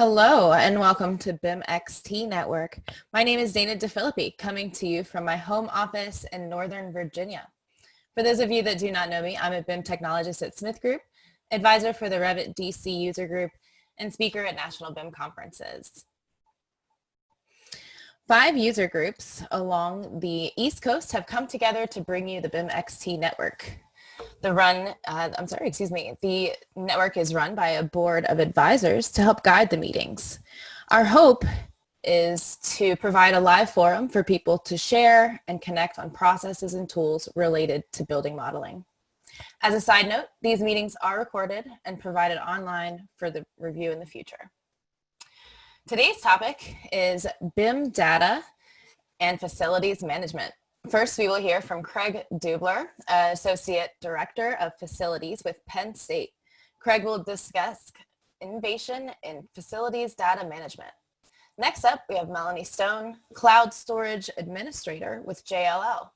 Hello and welcome to BIMxt Network. My name is Dana DeFilippi, coming to you from my home office in Northern Virginia. For those of you that do not know me, I'm a BIM technologist at Smith Group, advisor for the Revit DC user group, and speaker at national BIM conferences. 5 user groups along the East Coast have come together to bring you the BIMxt Network. The network is run by a board of advisors to help guide the meetings. Our hope is to provide a live forum for people to share and connect on processes and tools related to building modeling. As a side note, these meetings are recorded and provided online for the review in the future. Today's topic is BIM data and facilities management. First, we will hear from Craig Dubler, Associate Director of Facilities with Penn State. Craig will discuss innovation in facilities data management. Next up, we have Melanie Stone, Cloud Storage Administrator with JLL.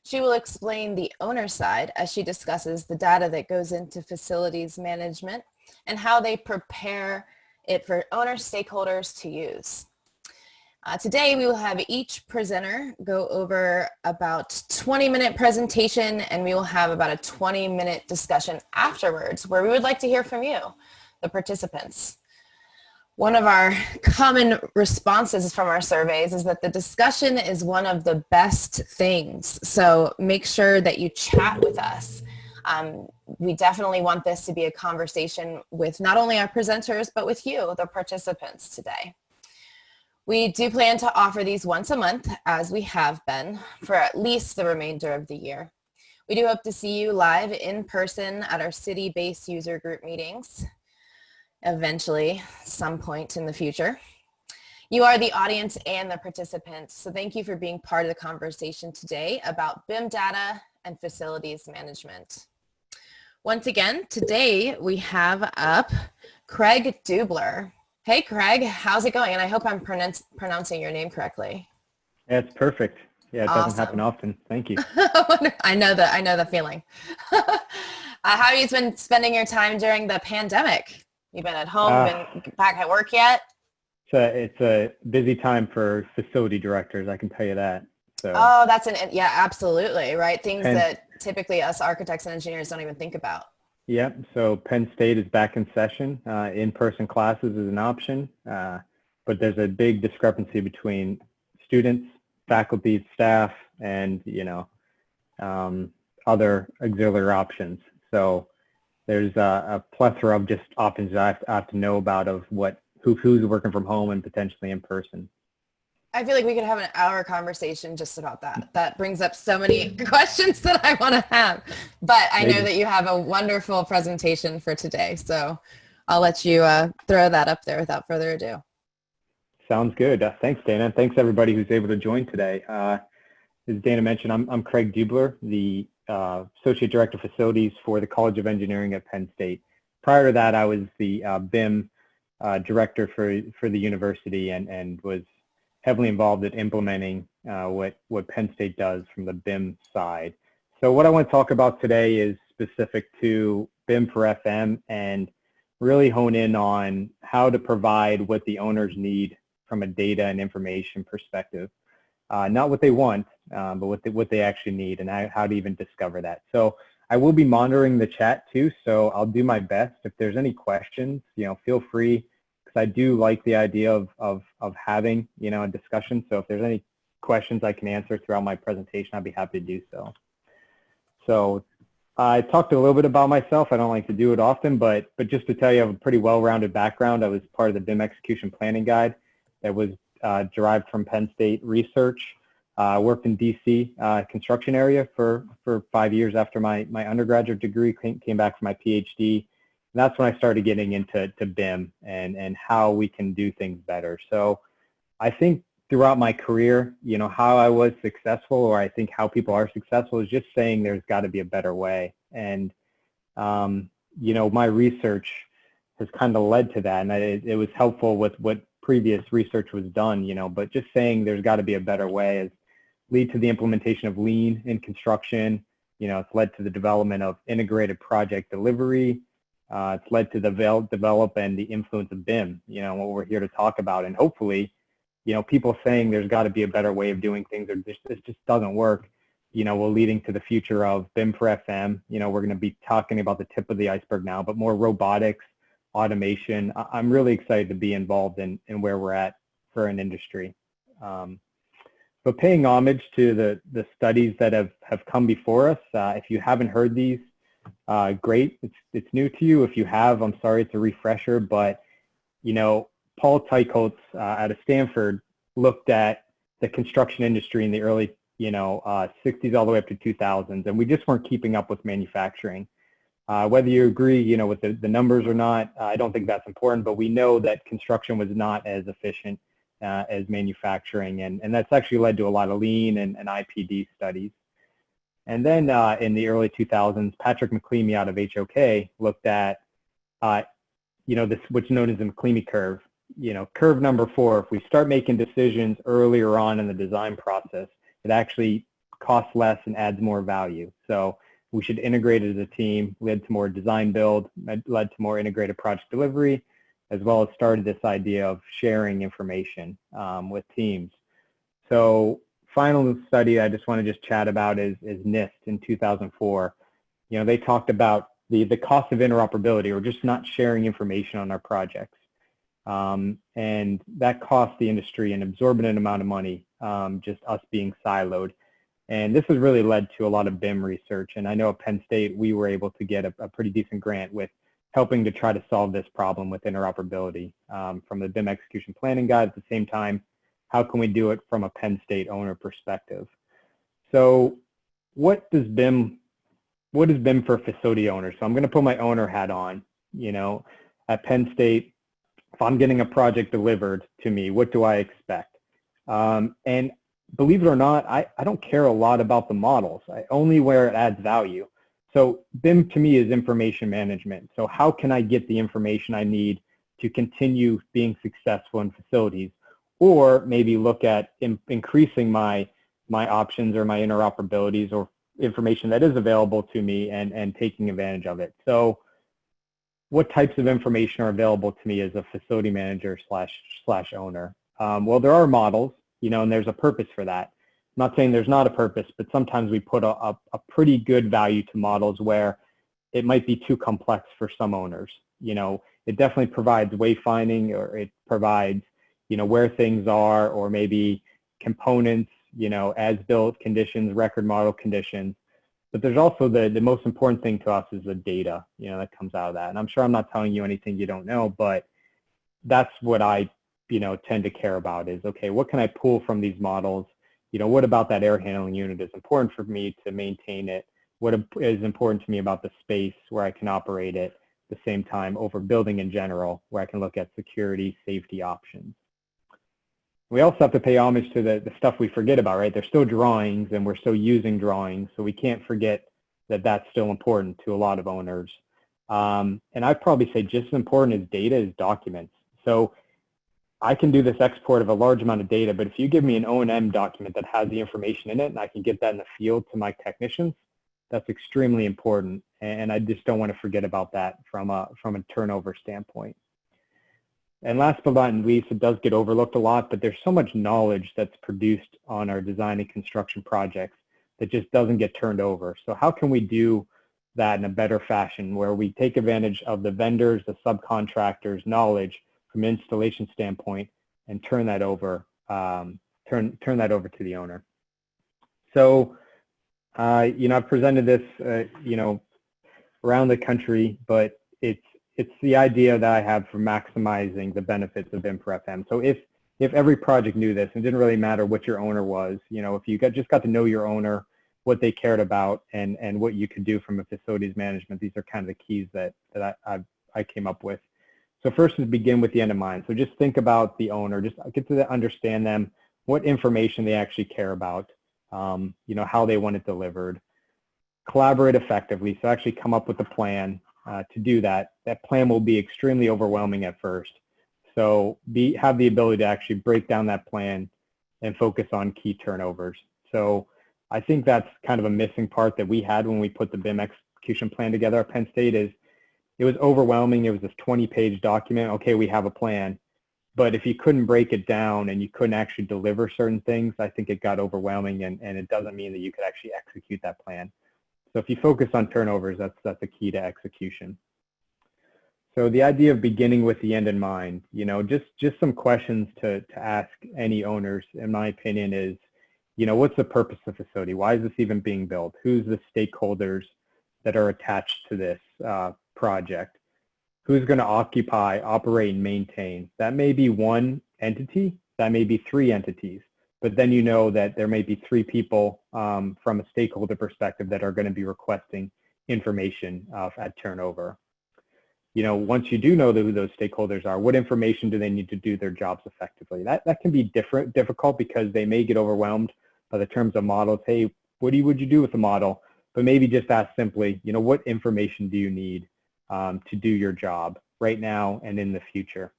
She will explain the owner side as she discusses the data that goes into facilities management and how they prepare it for owner stakeholders to use. Today, we will have each presenter go over about 20-minute presentation, and we will have about a 20-minute discussion afterwards where we would like to hear from you, the participants. One of our common responses from our surveys is that the discussion is one of the best things, so make sure that you chat with us. We definitely want this to be a conversation with not only our presenters, but with you, the participants today. We do plan to offer these once a month, as we have been, for at least the remainder of the year. We do hope to see you live in person at our city-based user group meetings, eventually, some point in the future. You are the audience and the participants, so thank you for being part of the conversation today about BIM data and facilities management. Once again, today we have up Craig Dubler. Hey, Craig, how's it going? And I hope I'm pronouncing your name correctly. Yeah, it's perfect. Yeah, it Awesome. Doesn't happen often. Thank you. I know the feeling. How have you been spending your time during the pandemic? You've been at home, been back at work yet? It's a busy time for facility directors, I can tell you that. So. Oh, yeah, absolutely, right? Things that typically us architects and engineers don't even think about. Yep, so Penn State is back in session. In-person classes is an option, but there's a big discrepancy between students, faculty, staff, and other auxiliary options. So there's a plethora of just options that I have to know about of who's working from home and potentially in person. I feel like we could have an hour conversation just about that. That brings up so many questions that I want to have. But I know that you have a wonderful presentation for today, so I'll let you throw that up there without further ado. Sounds good. Thanks, Dana. Thanks, everybody who's able to join today. As Dana mentioned, I'm Craig Dubler, the Associate Director of Facilities for the College of Engineering at Penn State. Prior to that, I was the BIM Director for the university and was heavily involved in implementing what Penn State does from the BIM side. So what I want to talk about today is specific to BIM for FM and really hone in on how to provide what the owners need from a data and information perspective. Not what they want, but what they actually need and how to even discover that. So I will be monitoring the chat too, so I'll do my best. If there's any questions, feel free. I do like the idea of having, a discussion. So if there's any questions I can answer throughout my presentation, I'd be happy to do so. So I talked a little bit about myself. I don't like to do it often, but just to tell you, I have a pretty well-rounded background. I was part of the BIM Execution Planning Guide that was derived from Penn State research. I worked in DC construction area for 5 years after my undergraduate degree, came back for my PhD. And that's when I started getting into BIM and how we can do things better. So I think throughout my career, how I was successful, or I think how people are successful, is just saying there's got to be a better way. And, my research has kind of led to that. And it was helpful with what previous research was done, but just saying there's got to be a better way has led to the implementation of lean in construction. It's led to the development of integrated project delivery. It's led to the develop and the influence of BIM, what we're here to talk about. And hopefully, people saying there's got to be a better way of doing things, or this just doesn't work, will leading to the future of BIM for FM. We're going to be talking about the tip of the iceberg now, but more robotics, automation. I'm really excited to be involved in where we're at for an industry. But paying homage to the studies that have come before us. If you haven't heard these, great. It's new to you. If you have, I'm sorry, it's a refresher. But Paul Teicholz out of Stanford looked at the construction industry in the early 60s all the way up to 2000s, and we just weren't keeping up with manufacturing. Whether you agree, with the numbers or not, I don't think that's important. But we know that construction was not as efficient as manufacturing, and that's actually led to a lot of lean and IPD studies. And then in the early 2000s, Patrick McLeamy out of HOK looked at, this what's known as the McLeamy curve. Curve number 4. If we start making decisions earlier on in the design process, it actually costs less and adds more value. So we should integrate it as a team. Led to more design build, led to more integrated project delivery, as well as started this idea of sharing information with teams. So final study I just want to chat about is NIST in 2004. They talked about the cost of interoperability, or just not sharing information on our projects. And that cost the industry an exorbitant amount of money, just us being siloed. And this has really led to a lot of BIM research. And I know at Penn State, we were able to get a pretty decent grant with helping to try to solve this problem with interoperability from the BIM execution planning guide. At the same time, how can we do it from a Penn State owner perspective? So what is BIM for facility owners? So I'm going to put my owner hat on. At Penn State, if I'm getting a project delivered to me, what do I expect? And believe it or not, I don't care a lot about the models. Only where it adds value. So BIM to me is information management. So how can I get the information I need to continue being successful in facilities, or maybe look at increasing my options or my interoperabilities or information that is available to me and taking advantage of it. So what types of information are available to me as a facility manager slash owner? Well, there are models, and there's a purpose for that. I'm not saying there's not a purpose, but sometimes we put a pretty good value to models where it might be too complex for some owners. It definitely provides wayfinding, or it provides, where things are, or maybe components, as built conditions, record model conditions. But there's also the most important thing to us is the data, that comes out of that. And I'm sure I'm not telling you anything you don't know, but that's what I, tend to care about is, okay, what can I pull from these models? What about that air handling unit is important for me to maintain it? What is important to me about the space where I can operate it? At the same time, over building in general, where I can look at security, safety options. We also have to pay homage to the stuff we forget about, right? They're still drawings, and we're still using drawings, so we can't forget that that's still important to a lot of owners. And I'd probably say just as important as data is documents. So I can do this export of a large amount of data, but if you give me an O&M document that has the information in it, and I can get that in the field to my technicians, that's extremely important. And I just don't want to forget about that from a turnover standpoint. And last but not least, it does get overlooked a lot, but there's so much knowledge that's produced on our design and construction projects that just doesn't get turned over. So how can we do that in a better fashion, where we take advantage of the vendors, the subcontractors' knowledge from an installation standpoint, and turn that over to the owner? So I've presented this around the country, but it's the idea that I have for maximizing the benefits of BIM for FM. So if every project knew this, and it didn't really matter what your owner was, if you just got to know your owner, what they cared about, and what you could do from a facilities management, these are kind of the keys that I came up with. So first is begin with the end in mind. So just think about the owner, just get to understand them, what information they actually care about, how they want it delivered. Collaborate effectively, so actually come up with a plan to do that. That plan will be extremely overwhelming at first. So have the ability to actually break down that plan and focus on key turnovers. So I think that's kind of a missing part that we had when we put the BIM execution plan together at Penn State is it was overwhelming. It was this 20-page document. Okay, we have a plan. But if you couldn't break it down and you couldn't actually deliver certain things, I think it got overwhelming, and it doesn't mean that you could actually execute that plan. So if you focus on turnovers, that's a key to execution. So the idea of beginning with the end in mind, just some questions to ask any owners, in my opinion, is, what's the purpose of the facility? Why is this even being built? Who's the stakeholders that are attached to this project? Who's going to occupy, operate, and maintain? That may be one entity, that may be 3 entities, but then that there may be 3 people from a stakeholder perspective that are going to be requesting information at turnover. Once you do know who those stakeholders are, what information do they need to do their jobs effectively? That can be difficult because they may get overwhelmed by the terms of models. Hey, what would you do with the model? But maybe just ask simply, what information do you need to do your job right now and in the future?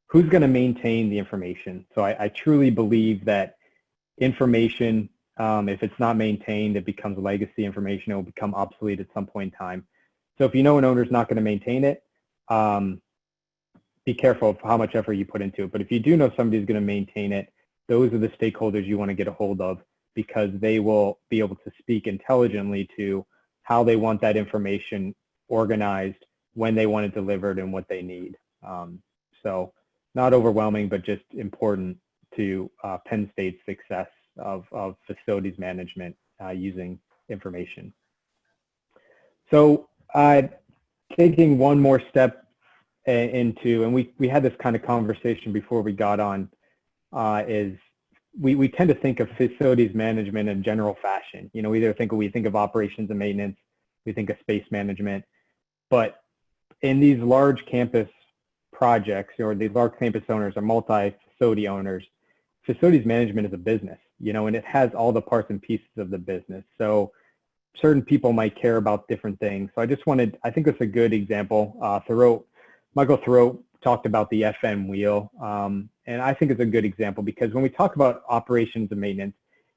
Who's going to maintain the information? So I truly believe that information, if it's not maintained, it becomes legacy information. It will become obsolete at some point in time. So if an owner's not going to maintain it, be careful of how much effort you put into it. But if you do know somebody's going to maintain it, those are the stakeholders you want to get a hold of, because they will be able to speak intelligently to how they want that information organized, when they want it delivered, and what they need. So not overwhelming, but just important to Penn State's success of facilities management using information. So taking one more step into, and we had this kind of conversation before we got on, is we tend to think of facilities management in general fashion. We think of operations and maintenance, we think of space management, but in these large campus projects, or these large campus owners or multi-facility owners, facilities management is a business, and it has all the parts and pieces of the business. So certain people might care about different things. So I think it's a good example. Michael Thoreau talked about the FN wheel, and I think it's a good example, because when we talk about operations and maintenance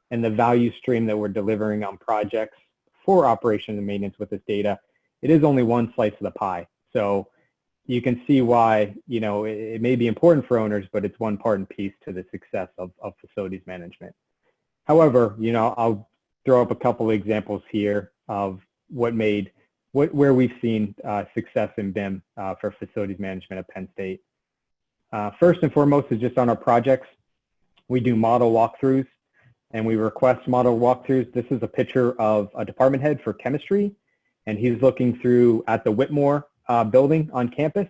and the value stream that we're delivering on projects for operations and maintenance with this data, it is only one slice of the pie. So you can see why, it may be important for owners, but it's one part and piece to the success of facilities management. However, I'll throw up a couple of examples here of where we've seen success in BIM for facilities management at Penn State. First and foremost is just on our projects. We do model walkthroughs, and we request model walkthroughs. This is a picture of a department head for chemistry, and he's looking through at the Whitmore building on campus.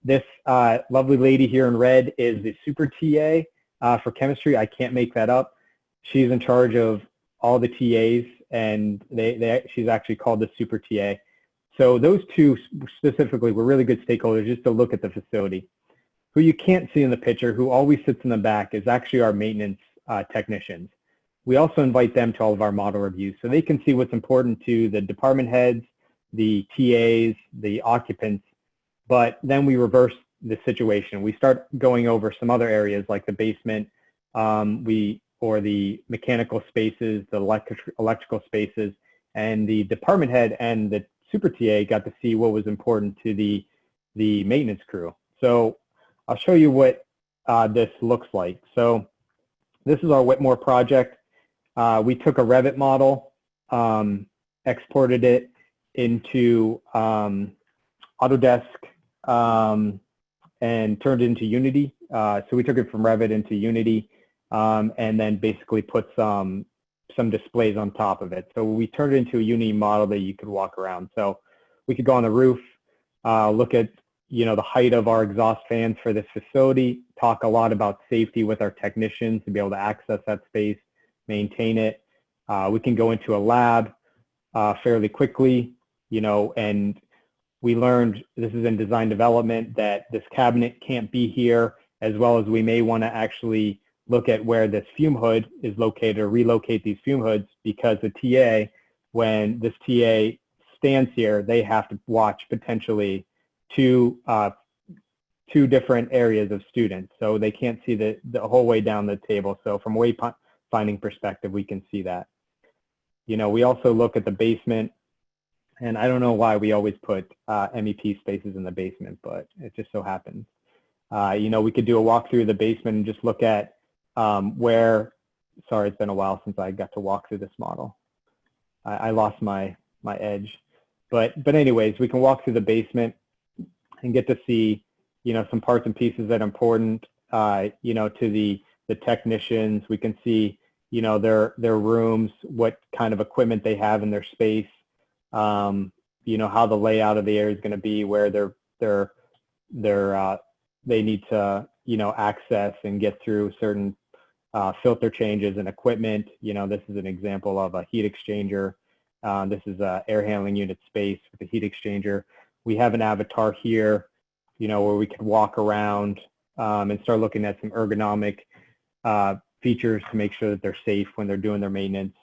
This lovely lady here in red is the super TA for chemistry. I can't make that up. She's in charge of all the TAs, and she's actually called the super TA. So those two specifically were really good stakeholders just to look at the facility. Who you can't see in the picture, who always sits in the back, is actually our maintenance technicians. We also invite them to all of our model reviews so they can see what's important to the department heads, the TAs, the occupants, but then we reverse the situation. We start going over some other areas like the basement, or the mechanical spaces, the electrical spaces, and the department head and the super TA got to see what was important to the maintenance crew. So I'll show you what this looks like. So this is our Whitmore project. We took a Revit model, exported it into Autodesk, and turned it into Unity. So we took it from Revit into Unity, and then basically put some displays on top of it. So we turned it into a Unity model that you could walk around. So we could go on the roof, look at the height of our exhaust fans for this facility, talk a lot about safety with our technicians to be able to access that space, maintain it. We can go into a lab fairly quickly, and we learned, this is in design development, that this cabinet can't be here, as well as we may want to actually look at where this fume hood is located or relocate these fume hoods, because the TA, when this TA stands here, they have to watch potentially two different areas of students. So they can't see the whole way down the table. So from a wayfinding perspective, we can see that. We also look at the basement And I don't know why we always put MEP spaces in the basement, but it just so happens. You know, we could do a walkthrough of the basement and just look at where, sorry, it's been a while since I got to walk through this model. I lost my edge. But anyways, we can walk through the basement and get to see, you know, some parts and pieces that are important, you know, to the technicians. We can see, you know, their rooms, what kind of equipment they have in their space, you know, how the layout of the area is going to be, where they need to, you know, access and get through certain filter changes and equipment. You know, this is an example of a heat exchanger. This is a air handling unit space with a heat exchanger. We have an avatar here, you know, where we can walk around and start looking at some ergonomic features to make sure that they're safe when they're doing their maintenance.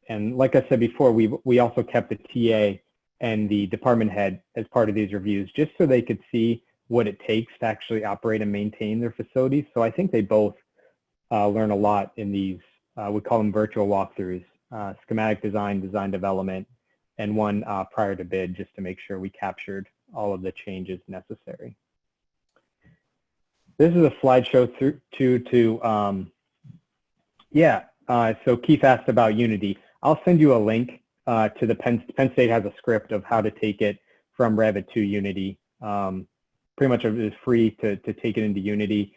And like I said before, we also kept the TA and the department head as part of these reviews, just so they could see what it takes to actually operate and maintain their facilities. So I think they both learn a lot in these, we call them virtual walkthroughs, schematic design, design development, and one prior to bid, just to make sure we captured all of the changes necessary. This is a slideshow so Keith asked about Unity. I'll send you a link to the Penn State has a script of how to take it from Revit to Unity. Pretty much it is free to take it into Unity,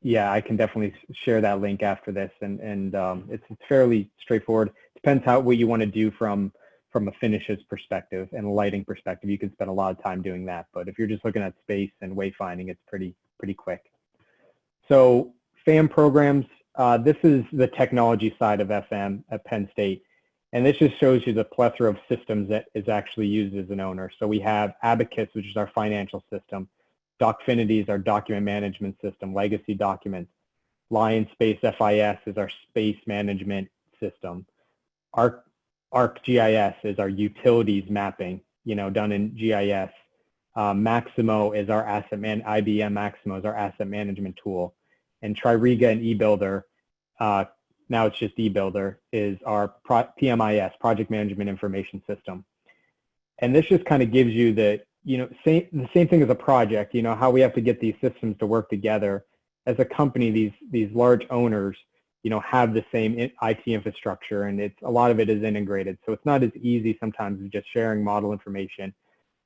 yeah, I can definitely share that link after this, and it's fairly straightforward. Depends what you want to do from a finishes perspective and a lighting perspective. You can spend a lot of time doing that, but if you're just looking at space and wayfinding, it's pretty quick. So FAM programs, this is the technology side of FM at Penn State, and this just shows you the plethora of systems that is actually used as an owner. So we have Abacus, which is our financial system. Docfinity is our document management system, legacy documents. LionSpace FIS is our space management system. ArcGIS is our utilities mapping, you know, done in GIS. Maximo is our IBM Maximo is our asset management tool. And Tririga and eBuilder, now it's just eBuilder, is our PMIS, Project Management Information System. And this just kind of gives you the, you know, the same thing as a project, you know, how we have to get these systems to work together. As a company, these large owners, you know, have the same IT infrastructure, and a lot of it is integrated. So it's not as easy sometimes as just sharing model information,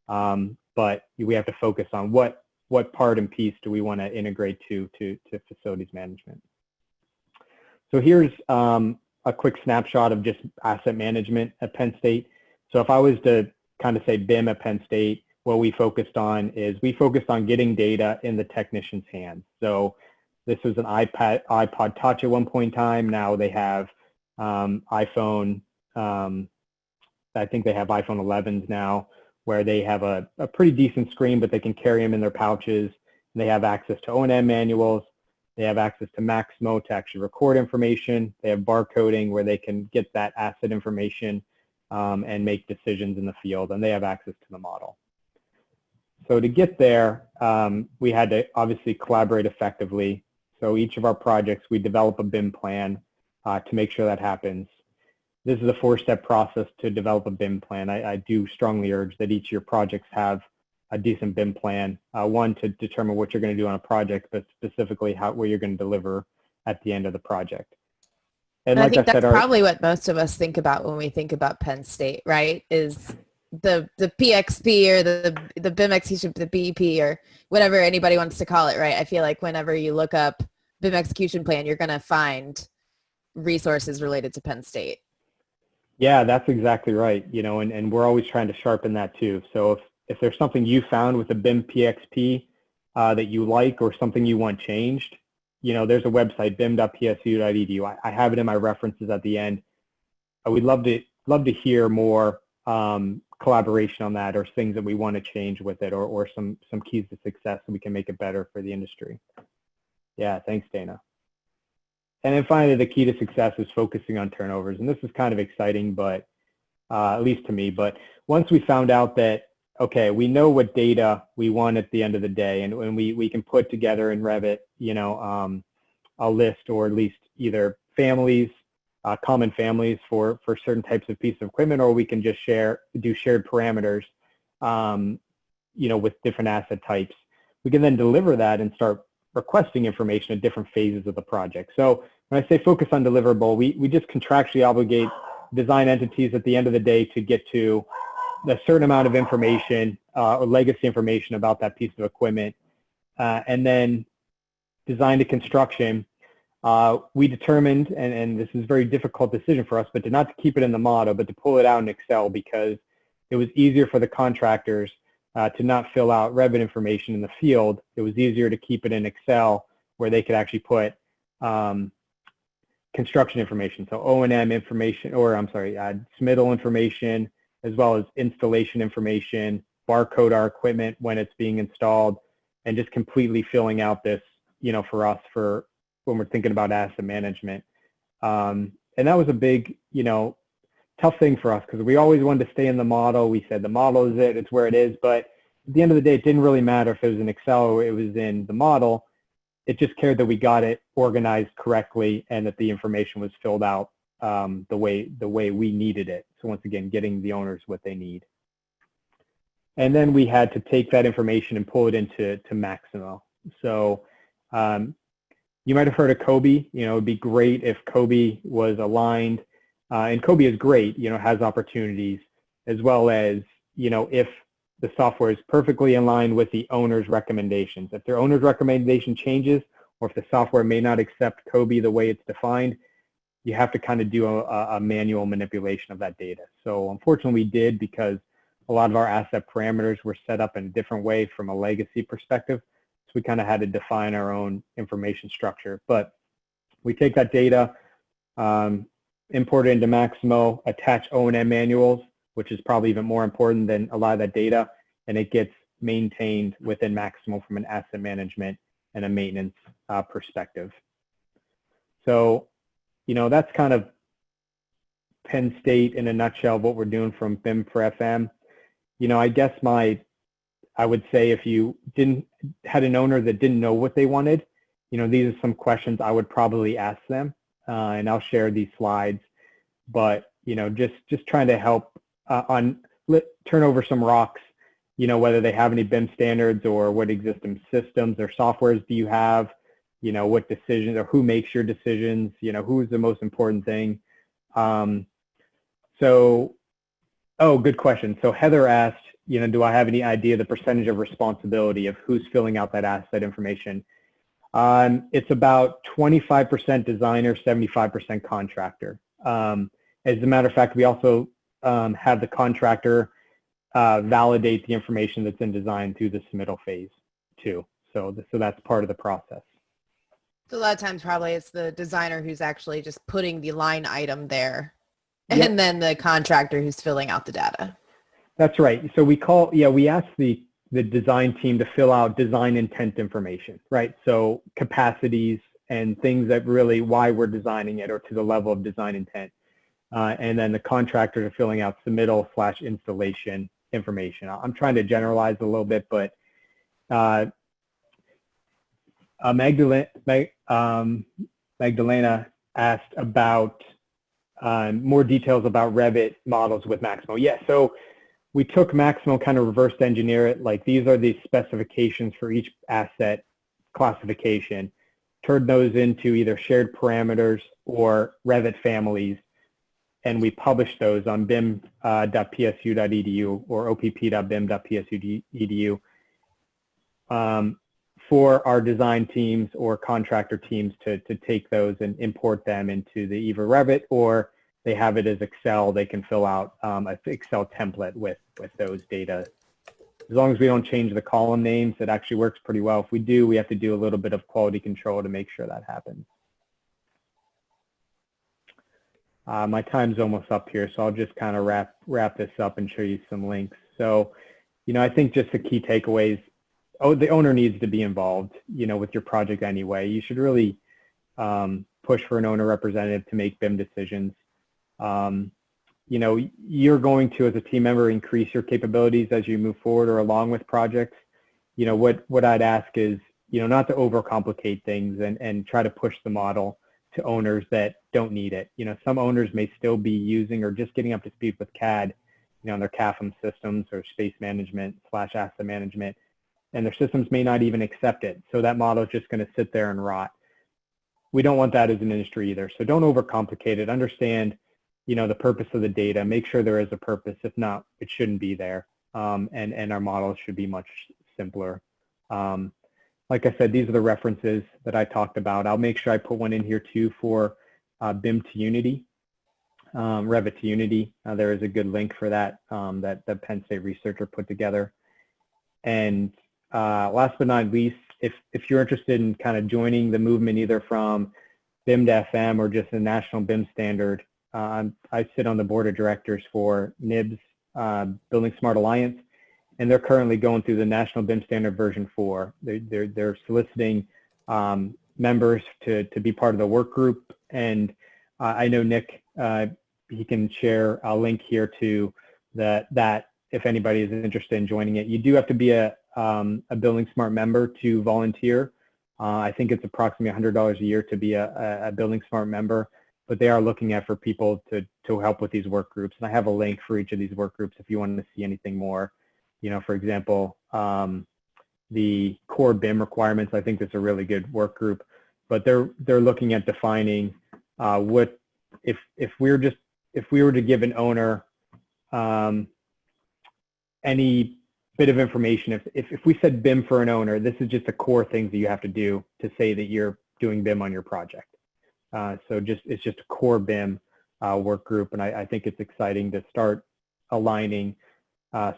but we have to focus on what part and piece do we want to integrate to facilities management. So here's a quick snapshot of just asset management at Penn State. So if I was to kind of say BIM at Penn State, what we focused on is we focused on getting data in the technician's hands. So this was an iPod Touch at one point in time. Now they have iPhone, I think they have iPhone 11s now, where they have a pretty decent screen, but they can carry them in their pouches. And they have access to O&M manuals. They have access to Maximo to actually record information. They have barcoding where they can get that asset information and make decisions in the field, and they have access to the model. So to get there, we had to obviously collaborate effectively. So each of our projects, we develop a BIM plan to make sure that happens. This is a 4-step process to develop a BIM plan. I do strongly urge that each of your projects have a decent BIM plan. One, to determine what you're going to do on a project, but specifically where you're going to deliver at the end of the project. And like I think that's probably what most of us think about when we think about Penn State, right? Is the PXP or the BIMxt, the BEP or whatever anybody wants to call it, right? I feel like whenever you look up BIM execution plan, you're going to find resources related to Penn State. Yeah, that's exactly right. You know, and we're always trying to sharpen that too. So if there's something you found with the BIM PXP that you like or something you want changed, you know, there's a website, bim.psu.edu. I have it in my references at the end. I would love to hear more collaboration on that, or things that we want to change with it, or some keys to success so we can make it better for the industry. Yeah, thanks, Dana. And then finally, the key to success is focusing on turnovers. And this is kind of exciting, but at least to me. But once we found out that, okay, we know what data we want at the end of the day, and when we can put together in Revit, you know, a list, or at least either families, common families for certain types of pieces of equipment, or we can just do shared parameters, with different asset types. We can then deliver that and start requesting information at different phases of the project. So when I say focus on deliverable, we just contractually obligate design entities at the end of the day to get to a certain amount of information or legacy information about that piece of equipment. And then design to construction, we determined, and this is a very difficult decision for us, but not to keep it in the model, but to pull it out in Excel, because it was easier for the contractors to not fill out Revit information in the field. It was easier to keep it in Excel where they could actually put construction information, so O&M information, or I'm sorry, submittal information, as well as installation information, barcode our equipment when it's being installed, and just completely filling out this, for us for when we're thinking about asset management. And that was a big, tough thing for us, because we always wanted to stay in the model. We said the model is it, it's where it is, but at the end of the day, it didn't really matter if it was in Excel or it was in the model. It just cared that we got it organized correctly and that the information was filled out the way we needed it. So once again, getting the owners what they need. And then we had to take that information and pull it into Maximo. So you might have heard of Kobe. It would be great if Kobe was aligned. And Kobe is great, has opportunities, as well as, if the software is perfectly in line with the owner's recommendations. If their owner's recommendation changes, or if the software may not accept Kobe the way it's defined, you have to kind of do a manual manipulation of that data. So unfortunately we did, because a lot of our asset parameters were set up in a different way from a legacy perspective. So we kind of had to define our own information structure. But we take that data, import it into Maximo, attach O&M manuals, which is probably even more important than a lot of that data, and it gets maintained within Maximo from an asset management and a maintenance perspective. So, that's kind of Penn State in a nutshell, what we're doing from BIM for FM. I guess I would say if you had an owner that didn't know what they wanted, these are some questions I would probably ask them, and I'll share these slides. But, just trying to help turn over some rocks, whether they have any BIM standards or what existing systems or softwares do you have, what decisions or who makes your decisions, who's the most important thing. Good question. So Heather asked, do I have any idea the percentage of responsibility of who's filling out that asset information? It's about 25% designer, 75% contractor. As a matter of fact, we also have the contractor validate the information that's in design through the submittal phase too. So that's part of the process. So a lot of times probably it's the designer who's actually just putting the line item there, Yep. and then the contractor who's filling out the data. That's right. So we ask the design team to fill out design intent information, right? So capacities and things that really why we're designing it, or to the level of design intent. And then the contractors are filling out submittal/installation information. I'm trying to generalize a little bit, but Magdalena asked about more details about Revit models with Maximo. Yeah, so we took Maximo, kind of reverse engineer it, like these are the specifications for each asset classification, turned those into either shared parameters or Revit families, and we published those on bim.psu.edu or opp.bim.psu.edu for our design teams or contractor teams to take those and import them into the either Revit, or they have it as Excel. They can fill out an Excel template with those data. As long as we don't change the column names, it actually works pretty well. If we do, we have to do a little bit of quality control to make sure that happens. My time's almost up here, so I'll just kind of wrap this up and show you some links. So, I think just the key takeaways. The owner needs to be involved, with your project anyway. You should really push for an owner representative to make BIM decisions. You're going to, as a team member, increase your capabilities as you move forward or along with projects. What I'd ask is, not to overcomplicate things and try to push the model to owners that don't need it. Some owners may still be using or just getting up to speed with CAD, on their CAFM systems or space management / asset management, and their systems may not even accept it. So that model is just going to sit there and rot. We don't want that as an industry either. So don't overcomplicate it. Understand, the purpose of the data. Make sure there is a purpose. If not, it shouldn't be there. And our models should be much simpler. Like I said, these are the references that I talked about. I'll make sure I put one in here too for BIM to Unity, Revit to Unity. There is a good link for that that the Penn State researcher put together. And last but not least, if you're interested in kind of joining the movement either from BIM to FM or just the national BIM standard, I sit on the board of directors for NIBS, Building Smart Alliance, and they're currently going through the National BIM Standard version 4. They're soliciting members to be part of the work group, and I know Nick, he can share a link here to that if anybody is interested in joining it. You do have to be a Building Smart member to volunteer. I think it's approximately $100 a year to be a Building Smart member, but they are looking at for people to help with these work groups. And I have a link for each of these work groups if you want to see anything more. For example, the core BIM requirements, I think that's a really good work group, but they're looking at defining what if we were to give an owner any bit of information, if we said BIM for an owner, this is just the core things that you have to do to say that you're doing BIM on your project. So it's just a core BIM work group, and I think it's exciting to start aligning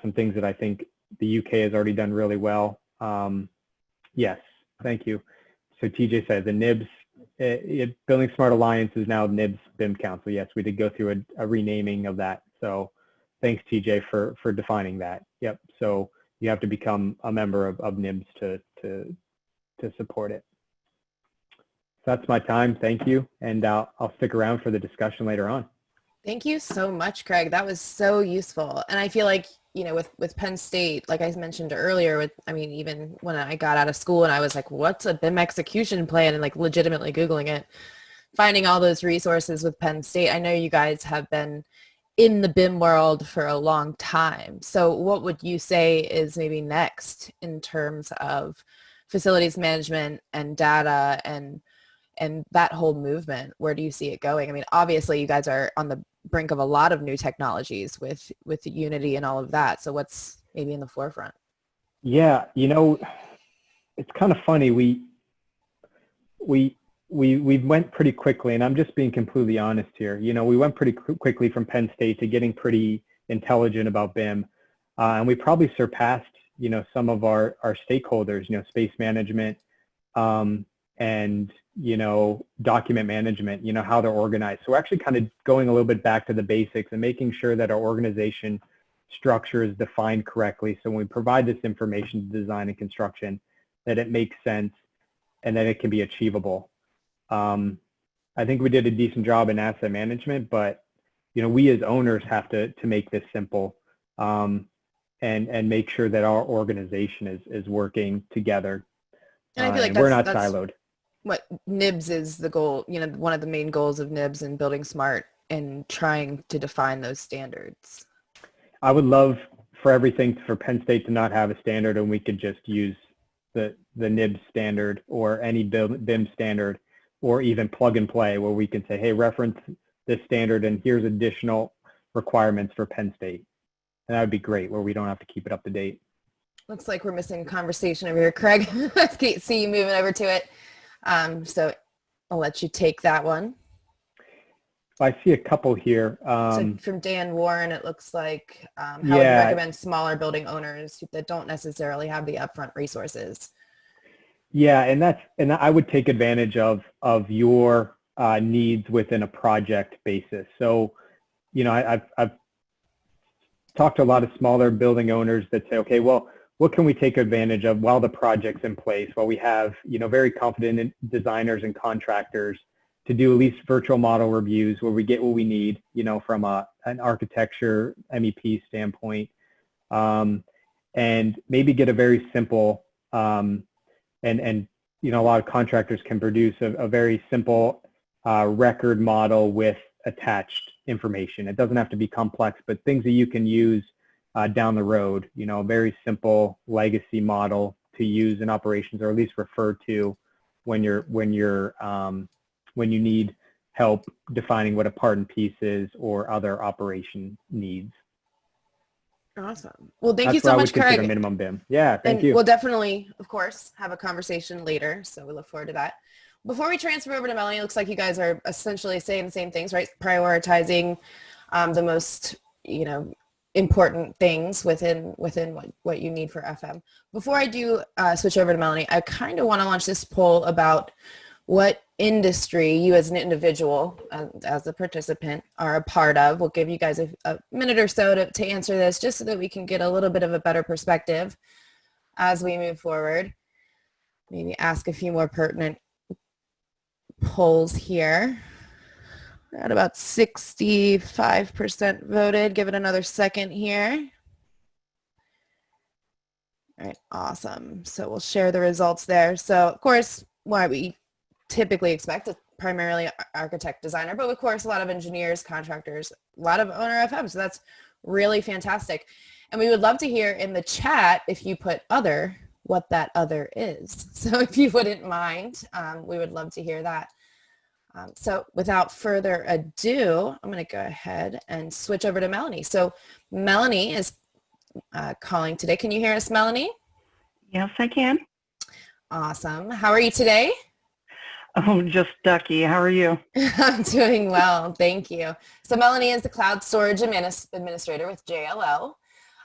some things that I think the UK has already done really well. Yes, thank you. So TJ said the NIBS, Building Smart Alliance is now NIBS BIM Council. Yes, we did go through a renaming of that. So thanks TJ for defining that. Yep. So you have to become a member of NIBS to support it. So that's my time. Thank you, and I'll stick around for the discussion later on. Thank you so much, Craig. That was so useful. And I feel like, with Penn State, like I mentioned earlier, even when I got out of school and I was like, what's a BIM execution plan? And like legitimately Googling it, finding all those resources with Penn State. I know you guys have been in the BIM world for a long time. So what would you say is maybe next in terms of facilities management and data and that whole movement? Where do you see it going? Obviously you guys are on the brink of a lot of new technologies with Unity and all of that. So what's maybe in the forefront? Yeah, it's kind of funny. We went pretty quickly, and I'm just being completely honest here. We went pretty quickly from Penn State to getting pretty intelligent about BIM, and we probably surpassed, some of our stakeholders, space management, and document management, how they're organized. So we're actually kind of going a little bit back to the basics and making sure that our organization structure is defined correctly. So when we provide this information to design and construction, that it makes sense and that it can be achievable. I think we did a decent job in asset management, but we as owners have to make this simple and make sure that our organization is working together. And I feel like we're not siloed. What NIBS is the goal, one of the main goals of NIBS and Building Smart and trying to define those standards. I would love for everything for Penn State to not have a standard and we could just use the NIBS standard or any BIM standard, or even plug and play where we can say, hey, reference this standard and here's additional requirements for Penn State. And that would be great, where we don't have to keep it up to date. Looks like we're missing conversation over here, Craig. Let's see you moving over to it. So I'll let you take that one. I see a couple here. So from Dan Warren, it looks like how would you recommend smaller building owners that don't necessarily have the upfront resources? Yeah, and I would take advantage of your needs within a project basis. So, I've talked to a lot of smaller building owners that say, okay, well, what can we take advantage of while the project's in place, while we have, very confident designers and contractors to do at least virtual model reviews where we get what we need, from an architecture MEP standpoint, and maybe get a very simple, and a lot of contractors can produce a very simple record model with attached information. It doesn't have to be complex, but things that you can use down the road, you know, a very simple legacy model to use in operations, or at least refer to when you need help defining what a part and piece is or other operation needs. Awesome. Well, thank That's you so much, what I would consider Craig. minimum BIM. Yeah, thank And you. we'll definitely, of course, have a conversation later, so we look forward to that. Before we transfer over to Melanie, it looks like you guys are essentially saying the same things, right? Prioritizing the most, you know, important things within what you need for FM. Before I do switch over to Melanie, I kind of want to launch this poll about what industry you as an individual, as a participant, are a part of. We'll give you guys a minute or so to answer this, just so that we can get a little bit of a better perspective as we move forward. Maybe ask a few more pertinent polls here. We're at about 65% voted. Give it another second here. All right, awesome. So we'll share the results there. So of course, what we typically expect is primarily architect, designer, but of course a lot of engineers, contractors, a lot of owner FM. So that's really fantastic. And we would love to hear in the chat, if you put other, what that other is. So if you wouldn't mind, we would love to hear that. So without further ado, I'm going to go ahead and switch over to Melanie. So Melanie is calling today. Can you hear us, Melanie? Yes, I can. Awesome. How are you today? Oh, just ducky. How are you? I'm doing well. Thank you. So Melanie is the Cloud Storage Administrator with JLL.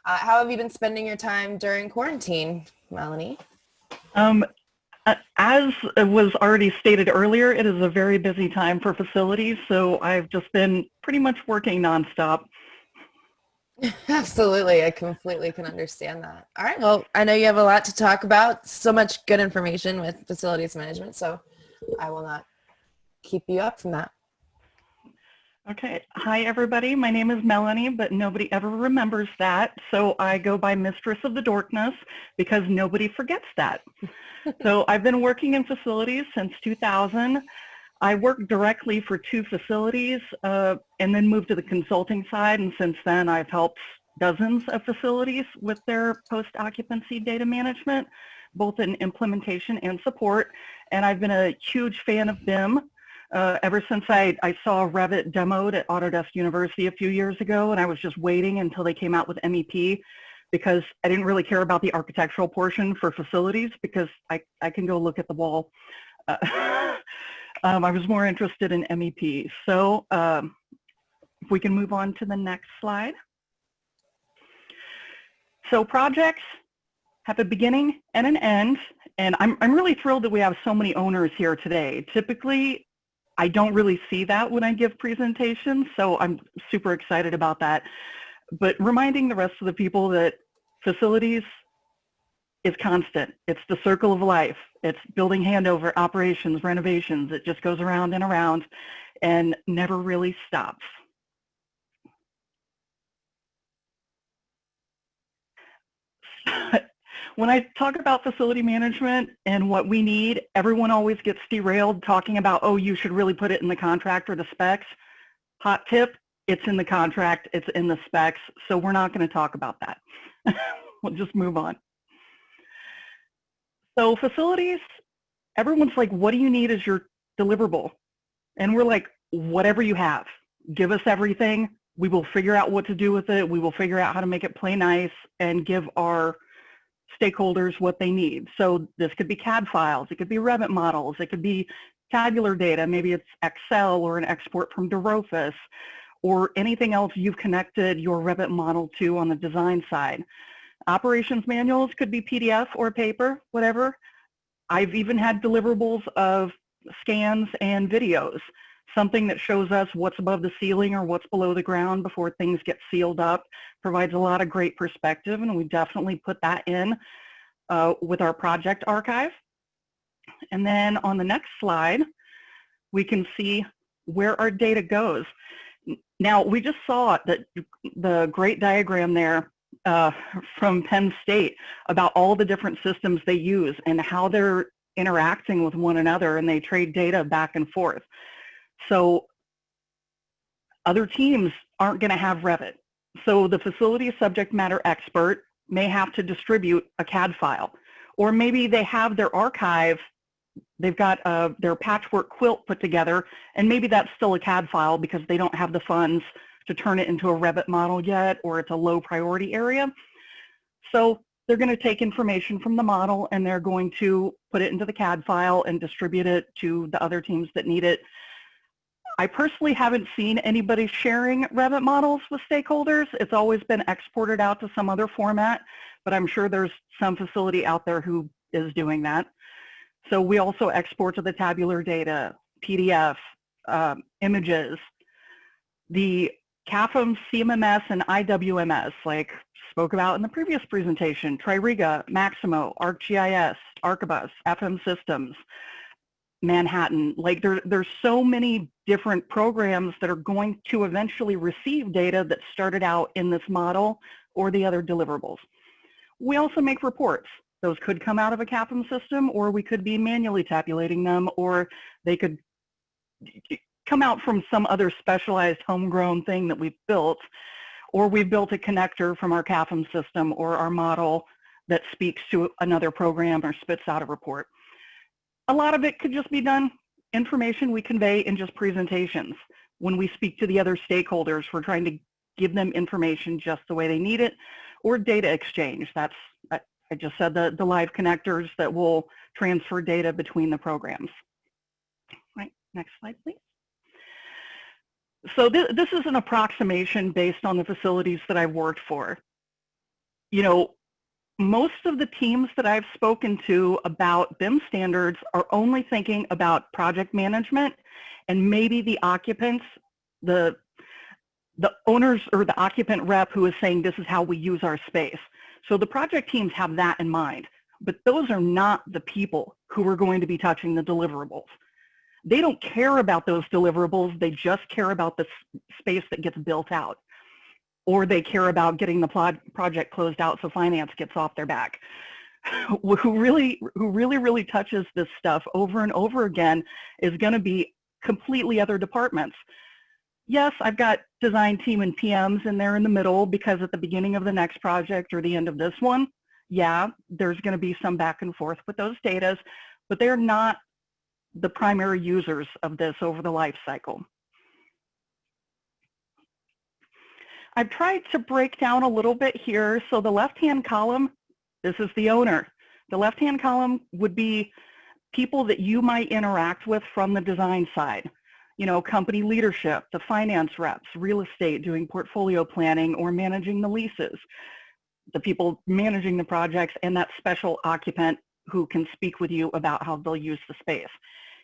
How have you been spending your time during quarantine, Melanie? As was already stated earlier, it is a very busy time for facilities, so I've just been pretty much working nonstop. Absolutely. I completely can understand that. All right. Well, I know you have a lot to talk about. So much good information with facilities management, so I will not keep you up from that. Okay. Hi, everybody. My name is Melanie, but nobody ever remembers that. So I go by Mistress of the Dorkness because nobody forgets that. So I've been working in facilities since 2000. I worked directly for 2 facilities and then moved to the consulting side. And since then, I've helped dozens of facilities with their post-occupancy data management, both in implementation and support. And I've been a huge fan of BIM. Ever since I saw Revit demoed at Autodesk University a few years ago, and I was just waiting until they came out with MEP, because I didn't really care about the architectural portion for facilities, because I can go look at the wall. I was more interested in MEP. So if we can move on to the next slide. So projects have a beginning and an end, and I'm really thrilled that we have so many owners here today. Typically, I don't really see that when I give presentations, so I'm super excited about that. But reminding the rest of the people that facilities is constant. It's the circle of life. It's building handover, operations, renovations. It just goes around and around and never really stops. When I talk about facility management and what we need, everyone always gets derailed talking about, oh, you should really put it in the contract or the specs. Hot tip, it's in the contract, it's in the specs, so we're not going to talk about that. We'll just move on. So facilities, everyone's like, what do you need as your deliverable? And we're like, whatever you have. Give us everything. We will figure out what to do with it. We will figure out how to make it play nice and give our stakeholders what they need. So this could be CAD files, it could be Revit models, it could be tabular data, maybe it's Excel or an export from Derofus, or anything else you've connected your Revit model to on the design side. Operations manuals could be PDF or paper, whatever. I've even had deliverables of scans and videos, something that shows us what's above the ceiling or what's below the ground before things get sealed up. Provides a lot of great perspective, and we definitely put that in with our project archive. And then on the next slide, we can see where our data goes. Now, we just saw that the great diagram there from Penn State about all the different systems they use and how they're interacting with one another, and they trade data back and forth. So other teams aren't going to have Revit. So the facility subject matter expert may have to distribute a CAD file, or maybe they have their archive, they've got their patchwork quilt put together, and maybe that's still a CAD file because they don't have the funds to turn it into a Revit model yet, or it's a low priority area. So they're going to take information from the model and they're going to put it into the CAD file and distribute it to the other teams that need it. I personally haven't seen anybody sharing Revit models with stakeholders. It's always been exported out to some other format, but I'm sure there's some facility out there who is doing that. So we also export to the tabular data, PDF, images. The CAFM, CMMS, and IWMS, like spoke about in the previous presentation, Tririga, Maximo, ArcGIS, Archibus, FM Systems, Manhattan, like there's so many different programs that are going to eventually receive data that started out in this model or the other deliverables. We also make reports. Those could come out of a CAFM system, or we could be manually tabulating them, or they could come out from some other specialized homegrown thing that we've built, or we've built a connector from our CAFM system or our model that speaks to another program or spits out a report. A lot of it could just be done, information we convey in just presentations. When we speak to the other stakeholders, we're trying to give them information just the way they need it, or data exchange. That's, I just said the live connectors that will transfer data between the programs. Right, next slide, please. So this is an approximation based on the facilities that I've worked for. You know, most of the teams that I've spoken to about BIM standards are only thinking about project management and maybe the occupants, the owners or the occupant rep who is saying this is how we use our space. So the project teams have that in mind, but those are not the people who are going to be touching the deliverables. They don't care about those deliverables, they just care about the space that gets built out. Or they care about getting the project closed out so finance gets off their back. Who really touches this stuff over and over again is going to be completely other departments. Yes, I've got design team and PMs in there in the middle because at the beginning of the next project or the end of this one, yeah, there's going to be some back and forth with those datas, but they're not the primary users of this over the life cycle. I've tried to break down a little bit here. So the left-hand column, this is the owner. The left-hand column would be people that you might interact with from the design side. You know, company leadership, the finance reps, real estate doing portfolio planning or managing the leases, the people managing the projects, and that special occupant who can speak with you about how they'll use the space.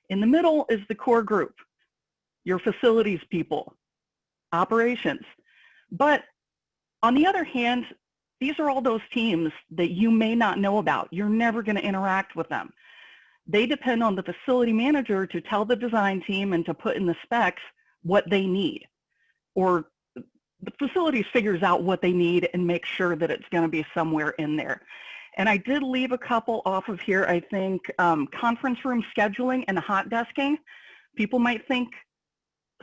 In the middle is the core group, your facilities people, operations. But on the other hand, these are all those teams that you may not know about. You're never going to interact with them. They depend on the facility manager to tell the design team and to put in the specs what they need. Or the facilities figures out what they need and makes sure that it's going to be somewhere in there. And I did leave a couple off of here, I think, conference room scheduling and hot desking. People might think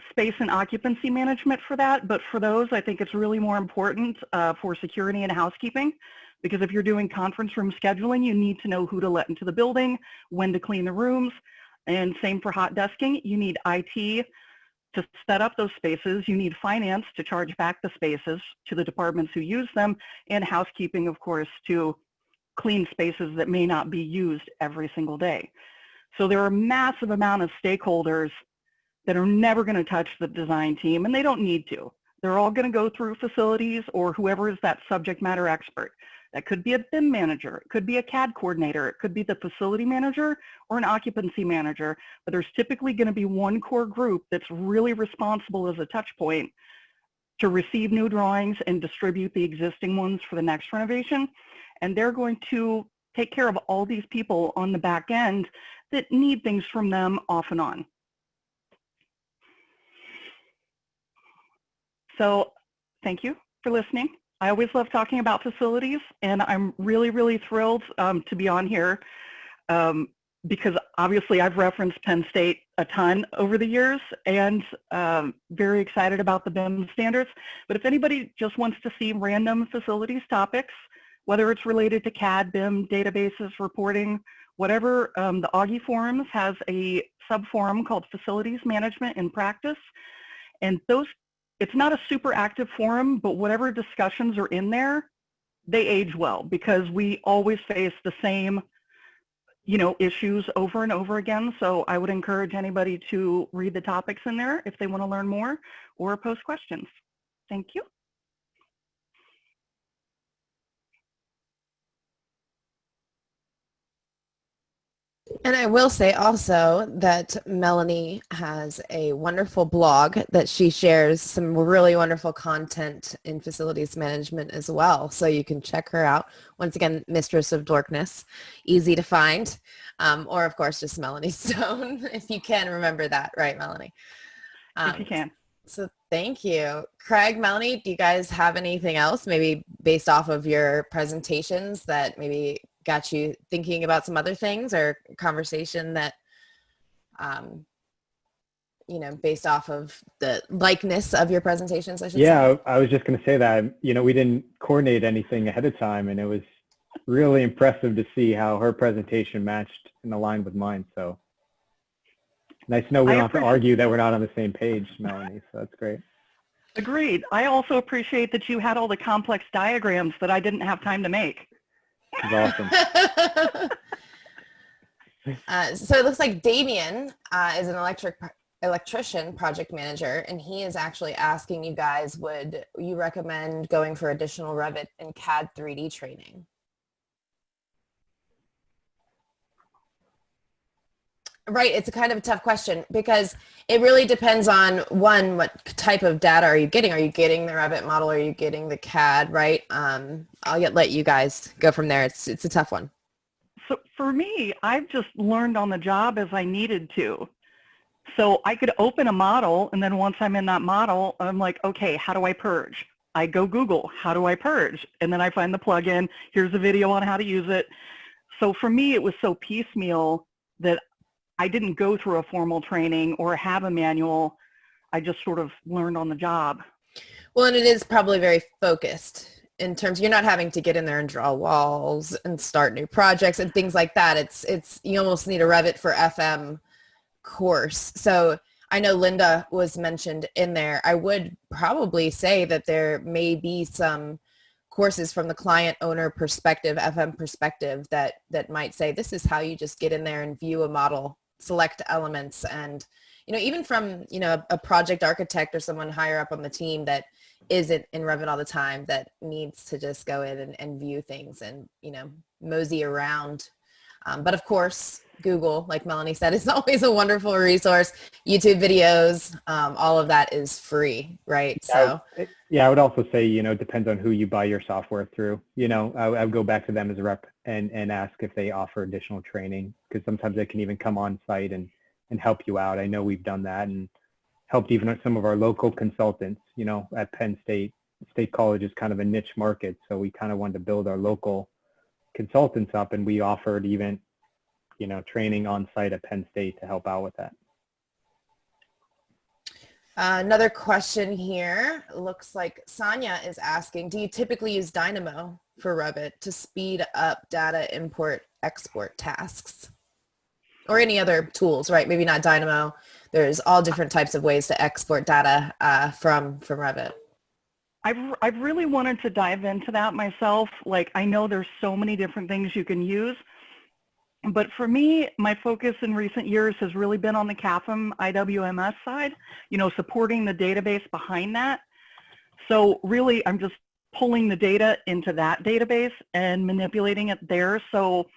space and occupancy management for that, but for those, I think it's really more important for security and housekeeping, because if you're doing conference room scheduling, you need to know who to let into the building, when to clean the rooms, and same for hot desking. You need IT to set up those spaces, you need finance to charge back the spaces to the departments who use them, and housekeeping, of course, to clean spaces that may not be used every single day. So there are a massive amount of stakeholders that are never going to touch the design team, and they don't need to. They're all going to go through facilities or whoever is that subject matter expert. That could be a BIM manager, it could be a CAD coordinator, it could be the facility manager or an occupancy manager, but there's typically going to be one core group that's really responsible as a touch point to receive new drawings and distribute the existing ones for the next renovation. And they're going to take care of all these people on the back end that need things from them off and on. So thank you for listening. I always love talking about facilities, and I'm really thrilled to be on here because obviously I've referenced Penn State a ton over the years, and very excited about the BIM standards. But if anybody just wants to see random facilities topics, whether it's related to CAD, BIM, databases, reporting, whatever, the Augie Forums has a sub-forum called Facilities Management in Practice. And those, it's not a super active forum, but whatever discussions are in there, they age well, because we always face the same, you know, issues over and over again. So I would encourage anybody to read the topics in there if they want to learn more or post questions. Thank you. And I will say also that Melanie has a wonderful blog that she shares some really wonderful content in facilities management as well. So you can check her out. Once again, Mistress of Dorkness, easy to find. Or of course, just Melanie Stone, if you can remember that, right, Melanie? If you can. So thank you. Craig, Melanie, do you guys have anything else, maybe based off of your presentations that maybe got you thinking about some other things, or conversation that, you know, based off of the likeness of your presentations, I should say? Yeah, I was just going to say that, you know, we didn't coordinate anything ahead of time, and it was really impressive to see how her presentation matched and aligned with mine. So nice to know we don't have to argue that we're not on the same page, Melanie, so that's great. Agreed. I also appreciate that you had all the complex diagrams that I didn't have time to make. Awesome. So it looks like Damien is an electrician project manager, and he is actually asking you guys, would you recommend going for additional Revit and CAD 3D training? Right, it's a kind of a tough question, because it really depends on, one, what type of data are you getting? Are you getting the Revit model? Are you getting the CAD, right? I'll let you guys go from there. It's a tough one. So for me, I've just learned on the job as I needed to. So I could open a model, and then once I'm in that model, I'm like, okay, how do I purge? I go Google, how do I purge? And then I find the plugin, here's a video on how to use it. So for me, it was so piecemeal that I didn't go through a formal training or have a manual. I just sort of learned on the job. Well, and it is probably very focused in terms, you're not having to get in there and draw walls and start new projects and things like that. It's you almost need a Revit for FM course. So I know Linda was mentioned in there. I would probably say that there may be some courses from the client owner perspective, FM perspective, that might say, this is how you just get in there and view a model, select elements, and, you know, even from, you know, a project architect or someone higher up on the team that isn't in Revit all the time, that needs to just go in and view things and, you know, mosey around. But of course, Google, like Melanie said, is always a wonderful resource. YouTube videos, all of that is free, right? So yeah, I would also say, you know, it depends on who you buy your software through. You know, I would go back to them as a rep and ask if they offer additional training, because sometimes they can even come on site and help you out. I know we've done that and helped even some of our local consultants. You know, at Penn State College is kind of a niche market, so we kind of wanted to build our local consultants up, and we offered even, you know, training on site at Penn State to help out with that. Another question here. Looks like Sonia is asking, do you typically use Dynamo for Revit to speed up data import export tasks? Or any other tools, right? Maybe not Dynamo. There's all different types of ways to export data from Revit. I've really wanted to dive into that myself. Like, I know there's so many different things you can use, but for me, my focus in recent years has really been on the CAFM IWMS side, you know, supporting the database behind that. So really, I'm just pulling the data into that database and manipulating it there. So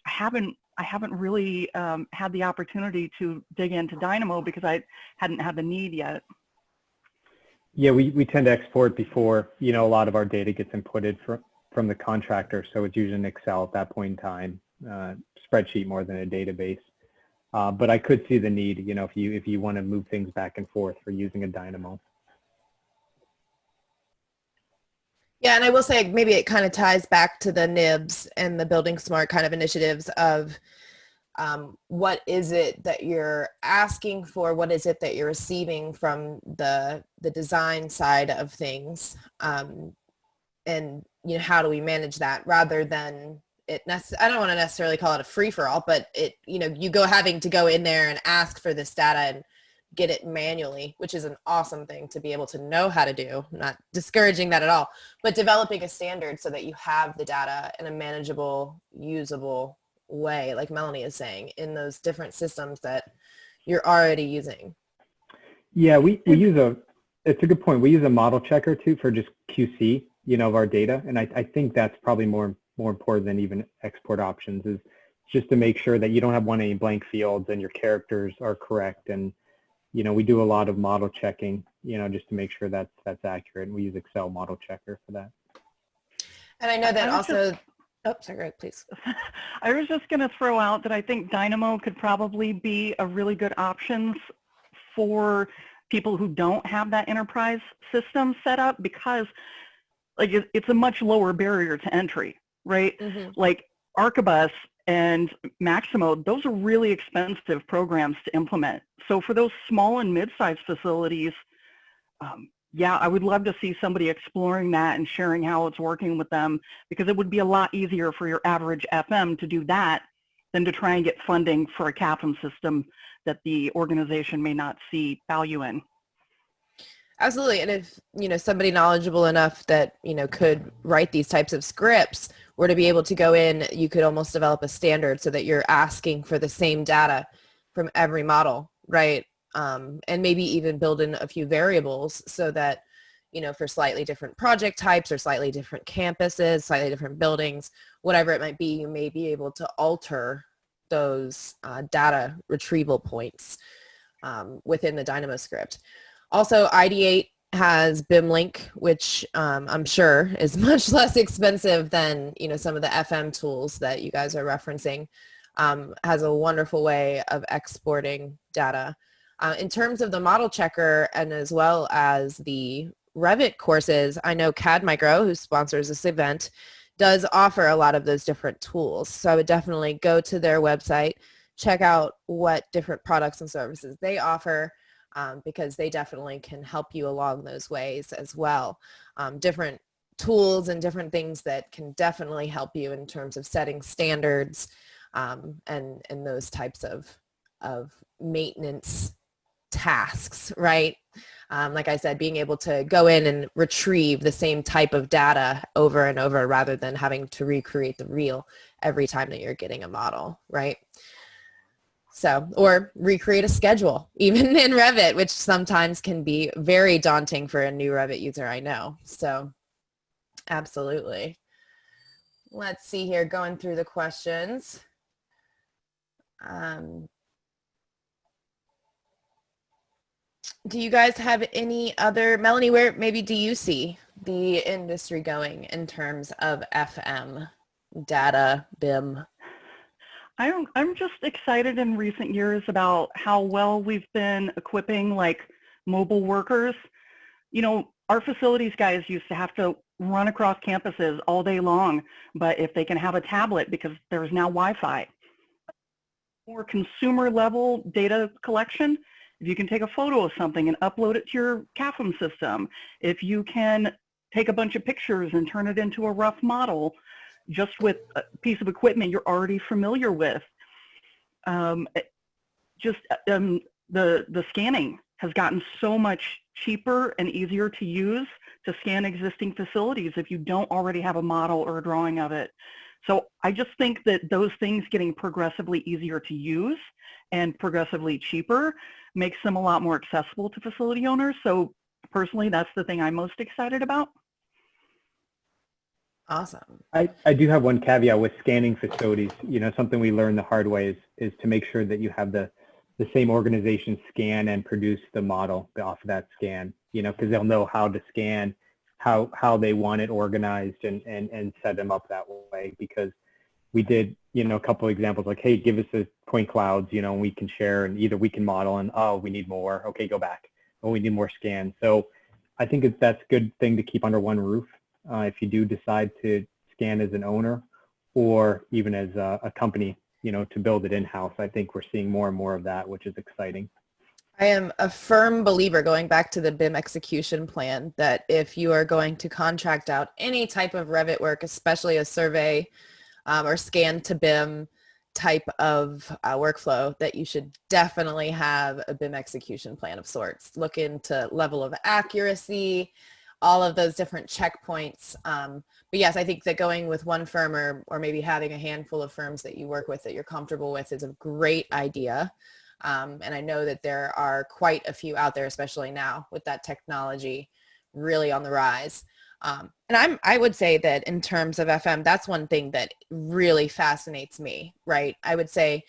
I haven't really had the opportunity to dig into Dynamo because I hadn't had the need yet. Yeah, we tend to export before, you know, a lot of our data gets inputted from the contractor. So it's usually an Excel at that point in time, spreadsheet more than a database. But I could see the need, you know, if you want to move things back and forth for using a Dynamo. Yeah, and I will say maybe it kind of ties back to the NIBS and the Building Smart kind of initiatives of what is it that you're asking for? What is it that you're receiving from the design side of things? And how do we manage that rather than I don't want to necessarily call it a free-for-all, but you having to go in there and ask for this data and get it manually, which is an awesome thing to be able to know how to do. I'm not discouraging that at all, but developing a standard so that you have the data in a manageable, usable way, like Melanie is saying, in those different systems that you're already using. Yeah, we use it's a good point. We use a model checker too for just QC, of our data. And I think that's probably more important than even export options, is just to make sure that you don't have any blank fields and your characters are correct. And, we do a lot of model checking, just to make sure that's accurate. And we use Excel model checker for that. And I know that also, oh, sorry, go ahead, please. I was just going to throw out that I think Dynamo could probably be a really good option for people who don't have that enterprise system set up, because it's a much lower barrier to entry, right? Mm-hmm. Like Archibus and Maximo, those are really expensive programs to implement. So for those small and mid-sized facilities, yeah, I would love to see somebody exploring that and sharing how it's working with them, because it would be a lot easier for your average FM to do that than to try and get funding for a CAFM system that the organization may not see value in. Absolutely. And if, somebody knowledgeable enough that, could write these types of scripts were to be able to go in, you could almost develop a standard so that you're asking for the same data from every model, right? And maybe even build in a few variables so that, for slightly different project types or slightly different campuses, slightly different buildings, whatever it might be, you may be able to alter those data retrieval points within the Dynamo script. Also, Ideate has BIMlink, which I'm sure is much less expensive than some of the FM tools that you guys are referencing. Has a wonderful way of exporting data. In terms of the model checker and as well as the Revit courses, I know CAD Micro, who sponsors this event, does offer a lot of those different tools. So I would definitely go to their website, check out what different products and services they offer, because they definitely can help you along those ways as well. Different tools and different things that can definitely help you in terms of setting standards and those types of maintenance tasks, right? Like I said, being able to go in and retrieve the same type of data over and over rather than having to recreate the reel every time that you're getting a model, right? So, or recreate a schedule, even in Revit, which sometimes can be very daunting for a new Revit user, I know. So, absolutely. Let's see here, going through the questions. Do you guys have any other, Melanie, where maybe do you see the industry going in terms of FM, data, BIM? I'm just excited in recent years about how well we've been equipping mobile workers. Our facilities guys used to have to run across campuses all day long, but if they can have a tablet because there's now Wi-Fi. More consumer level data collection, if you can take a photo of something and upload it to your CAFM system, if you can take a bunch of pictures and turn it into a rough model, just with a piece of equipment you're already familiar with. The scanning has gotten so much cheaper and easier to use to scan existing facilities if you don't already have a model or a drawing of it. So I just think that those things getting progressively easier to use and progressively cheaper makes them a lot more accessible to facility owners. So personally, that's the thing I'm most excited about. Awesome. I do have one caveat with scanning facilities. Something we learned the hard way is to make sure that you have the same organization scan and produce the model off of that scan, because they'll know how to scan, how they want it organized and set them up that way. Because we did, a couple of examples like, hey, give us the point clouds, and we can share, and either we can model and, oh, we need more. Okay, go back. Oh, we need more scans. So I think that's a good thing to keep under one roof. If you do decide to scan as an owner or even as a company, to build it in-house. I think we're seeing more and more of that, which is exciting. I am a firm believer, going back to the BIM execution plan, that if you are going to contract out any type of Revit work, especially a survey or scan to BIM type of workflow, that you should definitely have a BIM execution plan of sorts. Look into level of accuracy, all of those different checkpoints. But yes, I think that going with one firm or maybe having a handful of firms that you work with that you're comfortable with is a great idea. And I know that there are quite a few out there, especially now with that technology really on the rise. And I would say that in terms of FM, that's one thing that really fascinates me, right? I would say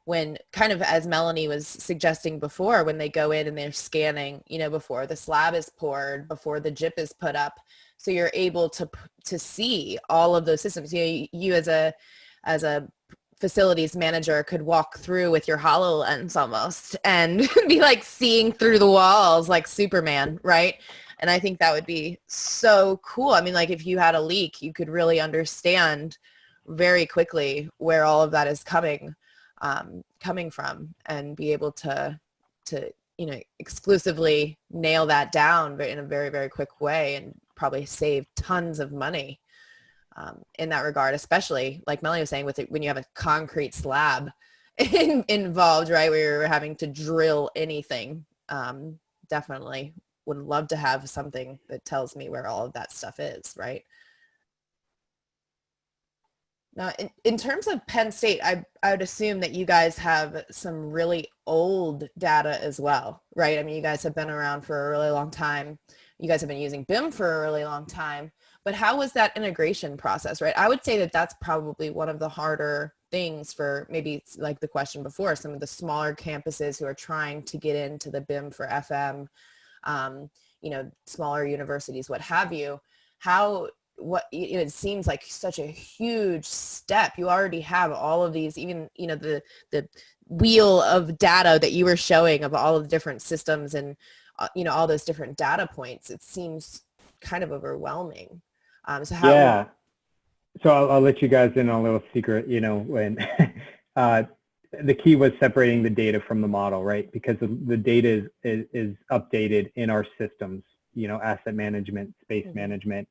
when, kind of as Melanie was suggesting before, when they go in and they're scanning, before the slab is poured, before the JIP is put up, so you're able to see all of those systems. You as a facilities manager could walk through with your HoloLens almost and be like seeing through the walls like Superman, right? And I think that would be so cool. I mean, like if you had a leak, you could really understand very quickly where all of that is coming from, and be able to exclusively nail that down in a very, very quick way, and probably save tons of money in that regard, especially like Melanie was saying, with it, when you have a concrete slab involved, right, where you're having to drill anything. Definitely would love to have something that tells me where all of that stuff is, right? Now, in terms of Penn State, I would assume that you guys have some really old data as well, right? I mean, you guys have been around for a really long time. You guys have been using BIM for a really long time. But how was that integration process, right? I would say that that's probably one of the harder things for, maybe like the question before, some of the smaller campuses who are trying to get into the BIM for FM, smaller universities, what have you. It seems like such a huge step. You already have all of these, even, the wheel of data that you were showing of all of the different systems and, all those different data points. It seems kind of overwhelming. So I'll let you guys in on a little secret, when the key was separating the data from the model, right? Because the data is updated in our systems, asset management, space management.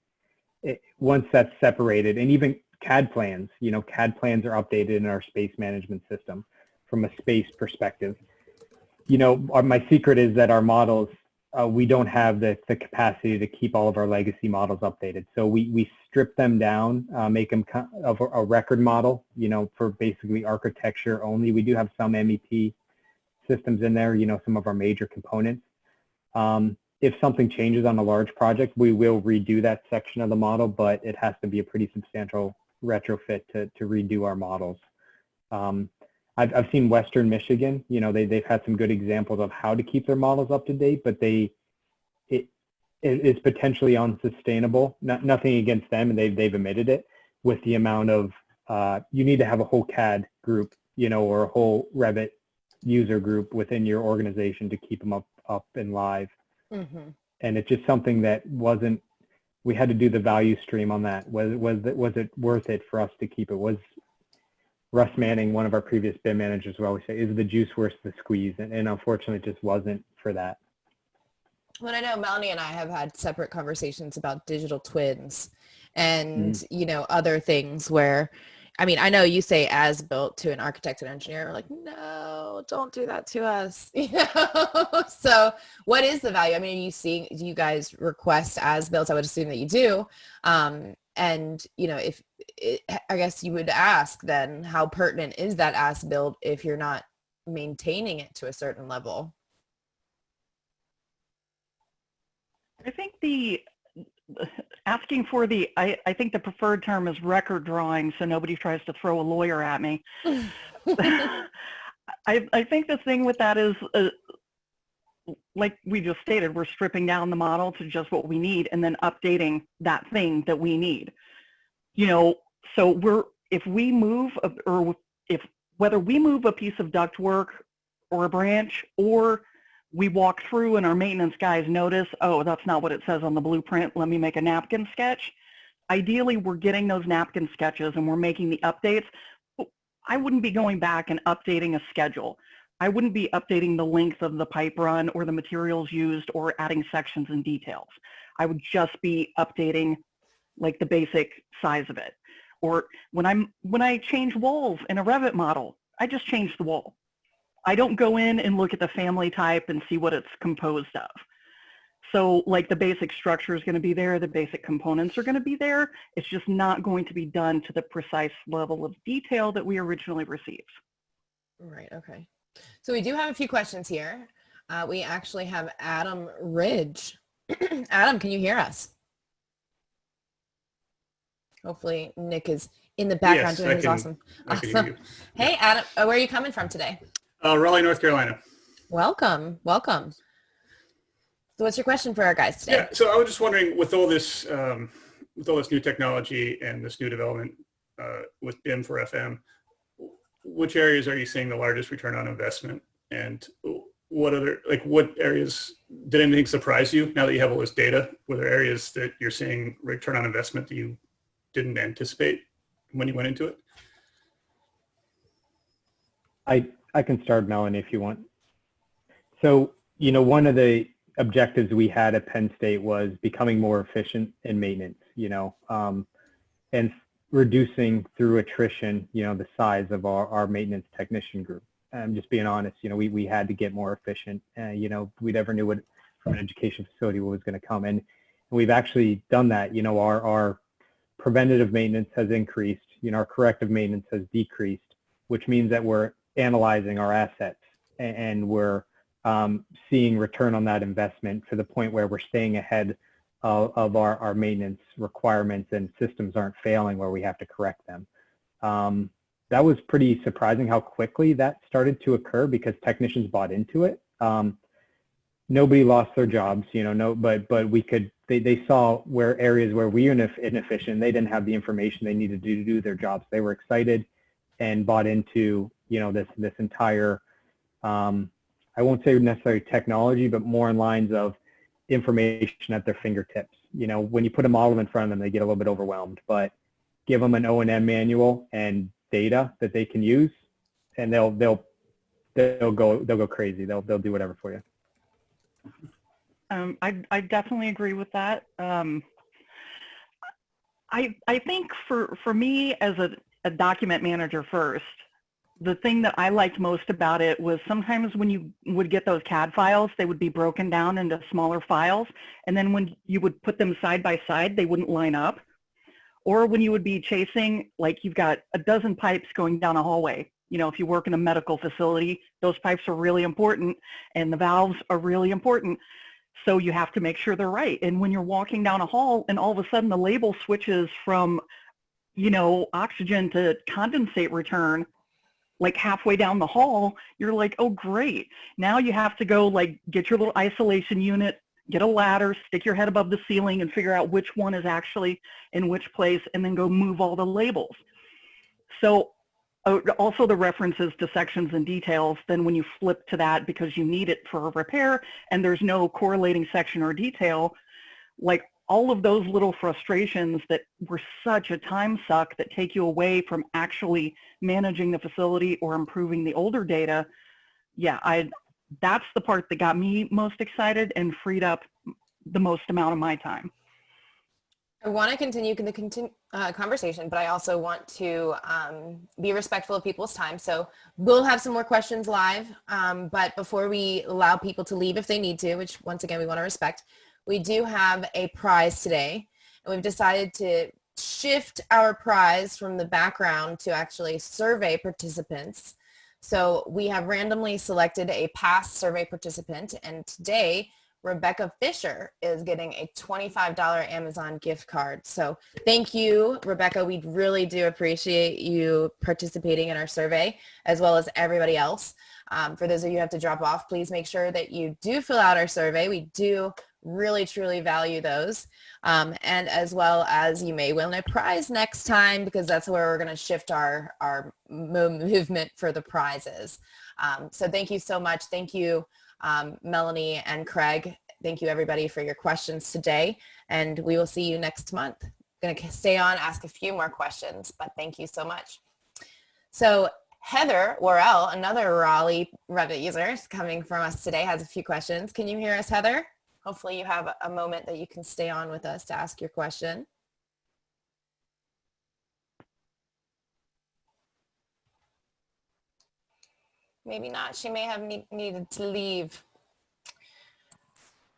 Once that's separated, and even CAD plans, CAD plans are updated in our space management system from a space perspective. My secret is that our models, we don't have the capacity to keep all of our legacy models updated. So we strip them down, make them of a record model, for basically architecture only. We do have some MEP systems in there, some of our major components. If something changes on a large project, we will redo that section of the model, but it has to be a pretty substantial retrofit to redo our models. I've seen Western Michigan, they've had some good examples of how to keep their models up to date, but it is potentially unsustainable. Nothing against them, and they've admitted it, with the amount of, you need to have a whole CAD group, or a whole Revit user group within your organization to keep them up and live. Mm-hmm. And it's just something that we had to do the value stream on that. Was it worth it for us to keep it? Was Russ Manning, one of our previous BIM managers, would always say, is the juice worth the squeeze? And unfortunately, it just wasn't for that. Well, I know Melanie and I have had separate conversations about digital twins and, other things where, I mean, I know you say as built to an architect and engineer, we're like, no, don't do that to us. So what is the value? I mean, do you guys request as built? I would assume that you do. And, I guess you would ask then, how pertinent is that as built if you're not maintaining it to a certain level? I think asking for I think the preferred term is record drawing, so nobody tries to throw a lawyer at me. I think the thing with that is, like we just stated, we're stripping down the model to just what we need and then updating that thing that we need. So whether we move a piece of ductwork or a branch, or we walk through and our maintenance guys notice, oh, that's not what it says on the blueprint, let me make a napkin sketch. Ideally, we're getting those napkin sketches and we're making the updates. I wouldn't be going back and updating a schedule. I wouldn't be updating the length of the pipe run or the materials used or adding sections and details. I would just be updating like the basic size of it. Or when I change walls in a Revit model, I just change the wall. I don't go in and look at the family type and see what it's composed of. So like the basic structure is going to be there, the basic components are going to be there. It's just not going to be done to the precise level of detail that we originally received. Right, okay. So we do have a few questions here. We actually have Adam Ridge. Adam, can you hear us? Hopefully Nick is in the background doing his awesome. Awesome. Hey, Adam, where are you coming from today? Raleigh, North Carolina. Welcome, welcome. So what's your question for our guys today? Yeah, so I was just wondering, with all this new technology and this new development with BIM for FM, which areas are you seeing the largest return on investment, and what areas, did anything surprise you now that you have all this data? Were there areas that you're seeing return on investment that you didn't anticipate when you went into it? I can start, Melanie, if you want. So, one of the objectives we had at Penn State was becoming more efficient in maintenance, and reducing through attrition, the size of our maintenance technician group. And just being honest, we had to get more efficient. We never knew what from an education facility what was going to come. And we've actually done that. Our preventative maintenance has increased, our corrective maintenance has decreased, which means that we're analyzing our assets and we're seeing return on that investment to the point where we're staying ahead of our maintenance requirements, and systems aren't failing where we have to correct them. That was pretty surprising how quickly that started to occur because technicians bought into it. Nobody lost their jobs, but they saw where areas where we were inefficient, they didn't have the information they needed to do their jobs. They were excited and bought into, this entire, I won't say necessarily technology, but more in lines of information at their fingertips. When you put a model in front of them, they get a little bit overwhelmed, but give them an O&M manual and data that they can use, and they'll go crazy. They'll do whatever for you. I definitely agree with that. I think for me as a document manager first, the thing that I liked most about it was sometimes when you would get those CAD files, they would be broken down into smaller files. And then when you would put them side by side, they wouldn't line up. Or when you would be chasing, like you've got a dozen pipes going down a hallway. If you work in a medical facility, those pipes are really important and the valves are really important. So you have to make sure they're right. And when you're walking down a hall and all of a sudden the label switches from, oxygen to condensate return, like halfway down the hall, you're like, oh, great. Now you have to go get your little isolation unit, get a ladder, stick your head above the ceiling and figure out which one is actually in which place, and then go move all the labels. So also the references to sections and details, then when you flip to that because you need it for a repair and there's no correlating section or detail, like all of those little frustrations that were such a time suck that take you away from actually managing the facility or improving the older data. Yeah, that's the part that got me most excited and freed up the most amount of my time. I want to continue the conversation, but I also want to be respectful of people's time. So we'll have some more questions live, but before we allow people to leave if they need to, which once again we want to respect, we do have a prize today, and we've decided to shift our prize from the background to actually survey participants. So we have randomly selected a past survey participant, and today Rebecca Fisher is getting a $25 Amazon gift card. So thank you, Rebecca. We really do appreciate you participating in our survey, as well as everybody else. For those of you who have to drop off, please make sure that you do fill out our survey. We do really, truly value those. And as well as you may win a prize next time, because that's where we're going to shift our movement for the prizes. So thank you so much. Thank you, Melanie and Craig. Thank you, everybody, for your questions today. And we will see you next month. I'm going to stay on, ask a few more questions, but thank you so much. So Heather Worrell, another Raleigh Revit user is coming from us today, has a few questions. Can you hear us, Heather? Hopefully you have a moment that you can stay on with us to ask your question. Maybe not. She may have needed to leave.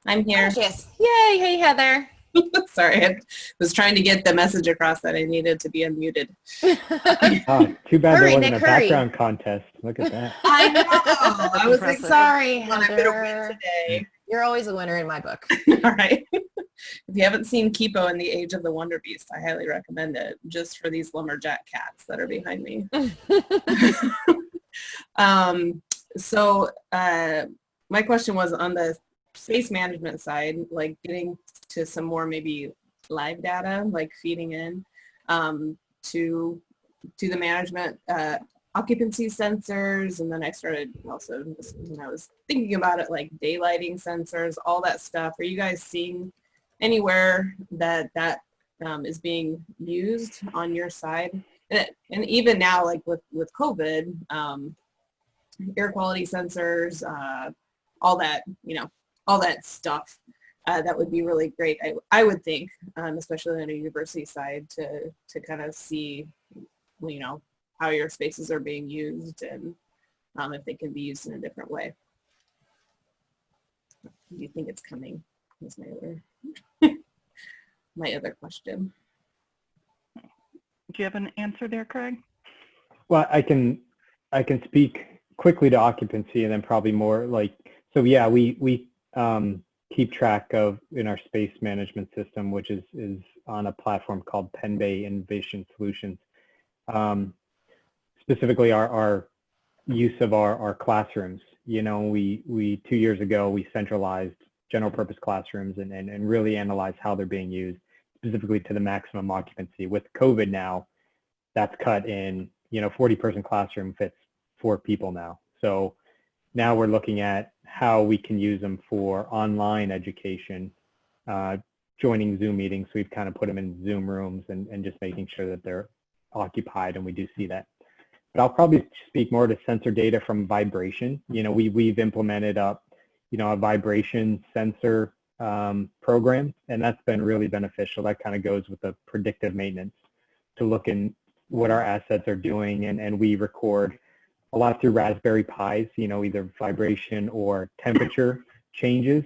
I'm here. Oh, she is. Yay. Hey, Heather. Sorry, I was trying to get the message across that I needed to be unmuted. Oh, too bad Hurry, there wasn't Nick, a hurry. background contest. Look at that. I know. I was like, Sorry, I'm gonna win Heather. today. You're always a winner in my book. All right. If you haven't seen Kipo and the Age of the Wonder Beast, I highly recommend it, just for these lumberjack cats that are behind me. My question was on the space management side, like getting to some more maybe live data, like feeding in to the management occupancy sensors. And then I started also, when I was thinking about it, like daylighting sensors, all that stuff. Are you guys seeing anywhere that is being used on your side? And even now, like with COVID, air quality sensors, all that, all that stuff, that would be really great. I would think, especially on a university side, to kind of see, how your spaces are being used and if they can be used in a different way. Do you think it's coming? That's my other question. Do you have an answer there, Craig? Well, I can speak quickly to occupancy and then probably more like, so yeah, we keep track of in our space management system, which is on a platform called Penbay Innovation Solutions. Specifically our use of our classrooms. We 2 years ago, we centralized general purpose classrooms and really analyzed how they're being used specifically to the maximum occupancy. With COVID now, that's cut in, 40-person classroom fits 4 people now. So now we're looking at how we can use them for online education, joining Zoom meetings. So we've kind of put them in Zoom rooms and just making sure that they're occupied, and we do see that. But I'll probably speak more to sensor data from vibration. We've implemented a vibration sensor program, and that's been really beneficial. That kind of goes with the predictive maintenance to look in what our assets are doing, and we record a lot through Raspberry Pis, either vibration or temperature changes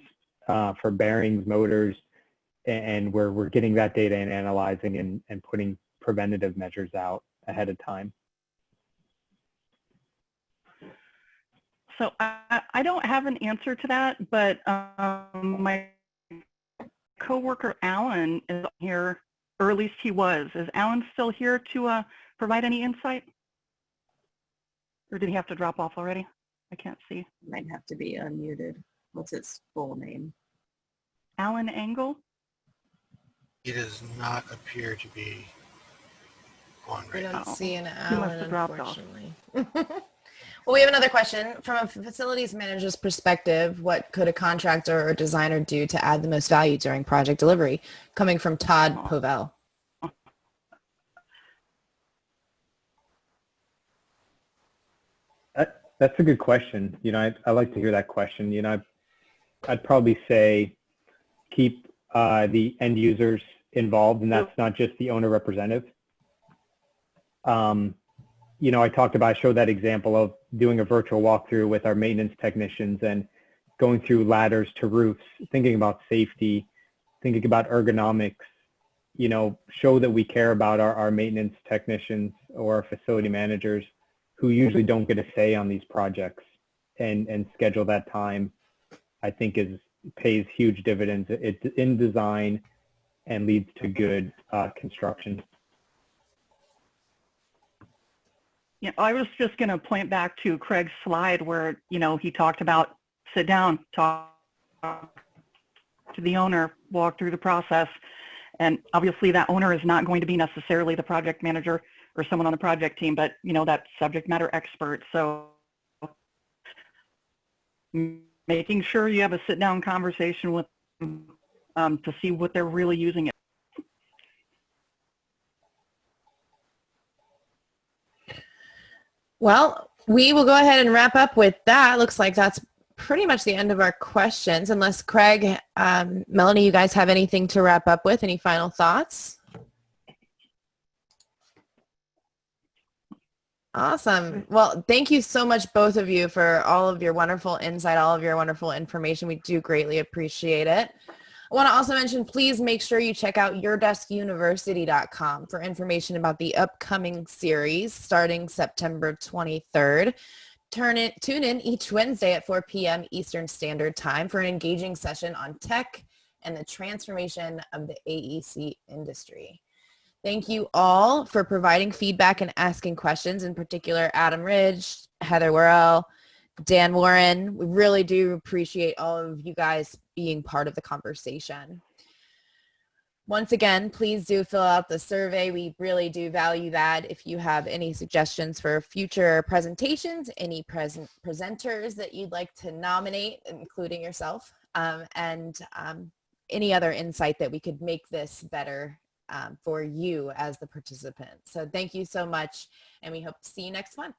for bearings, motors, and we're getting that data and analyzing and putting preventative measures out ahead of time. So I don't have an answer to that, but my coworker Alan is here, or at least he was. Is Alan still here to provide any insight? Or did he have to drop off already? I can't see. Might have to be unmuted. What's his full name? Alan Engel? He does not appear to be on We right don't now. see an He must Alan, have dropped off. unfortunately. Well, we have another question. From a facilities manager's perspective, what could a contractor or designer do to add the most value during project delivery? Coming from Todd Povell. That's a good question. I like to hear that question. I'd probably say keep the end users involved, and that's not just the owner representative. I showed that example of doing a virtual walkthrough with our maintenance technicians and going through ladders to roofs, thinking about safety, thinking about ergonomics, show that we care about our maintenance technicians or our facility managers who usually don't get a say on these projects, and schedule that time, I think pays huge dividends. It's in design and leads to good construction. Yeah, I was just going to point back to Craig's slide where, he talked about sit down, talk to the owner, walk through the process. And obviously that owner is not going to be necessarily the project manager or someone on the project team, but, that subject matter expert. So making sure you have a sit down conversation with them to see what they're really using it. Well, we will go ahead and wrap up with that. Looks like that's pretty much the end of our questions, unless Craig, Melanie, you guys have anything to wrap up with? Any final thoughts? Awesome. Well, thank you so much, both of you, for all of your wonderful insight, all of your wonderful information. We do greatly appreciate it. I want to also mention, please make sure you check out yourdeskuniversity.com for information about the upcoming series starting September 23rd. Tune in each Wednesday at 4 p.m. Eastern Standard Time for an engaging session on tech and the transformation of the AEC industry. Thank you all for providing feedback and asking questions, in particular Adam Ridge, Heather Worrell, Dan Warren. We really do appreciate all of you guys being part of the conversation. Once again, please do fill out the survey. We really do value that. If you have any suggestions for future presentations, any presenters that you'd like to nominate, including yourself, and any other insight that we could make this better for you as the participant. So thank you so much, and we hope to see you next month.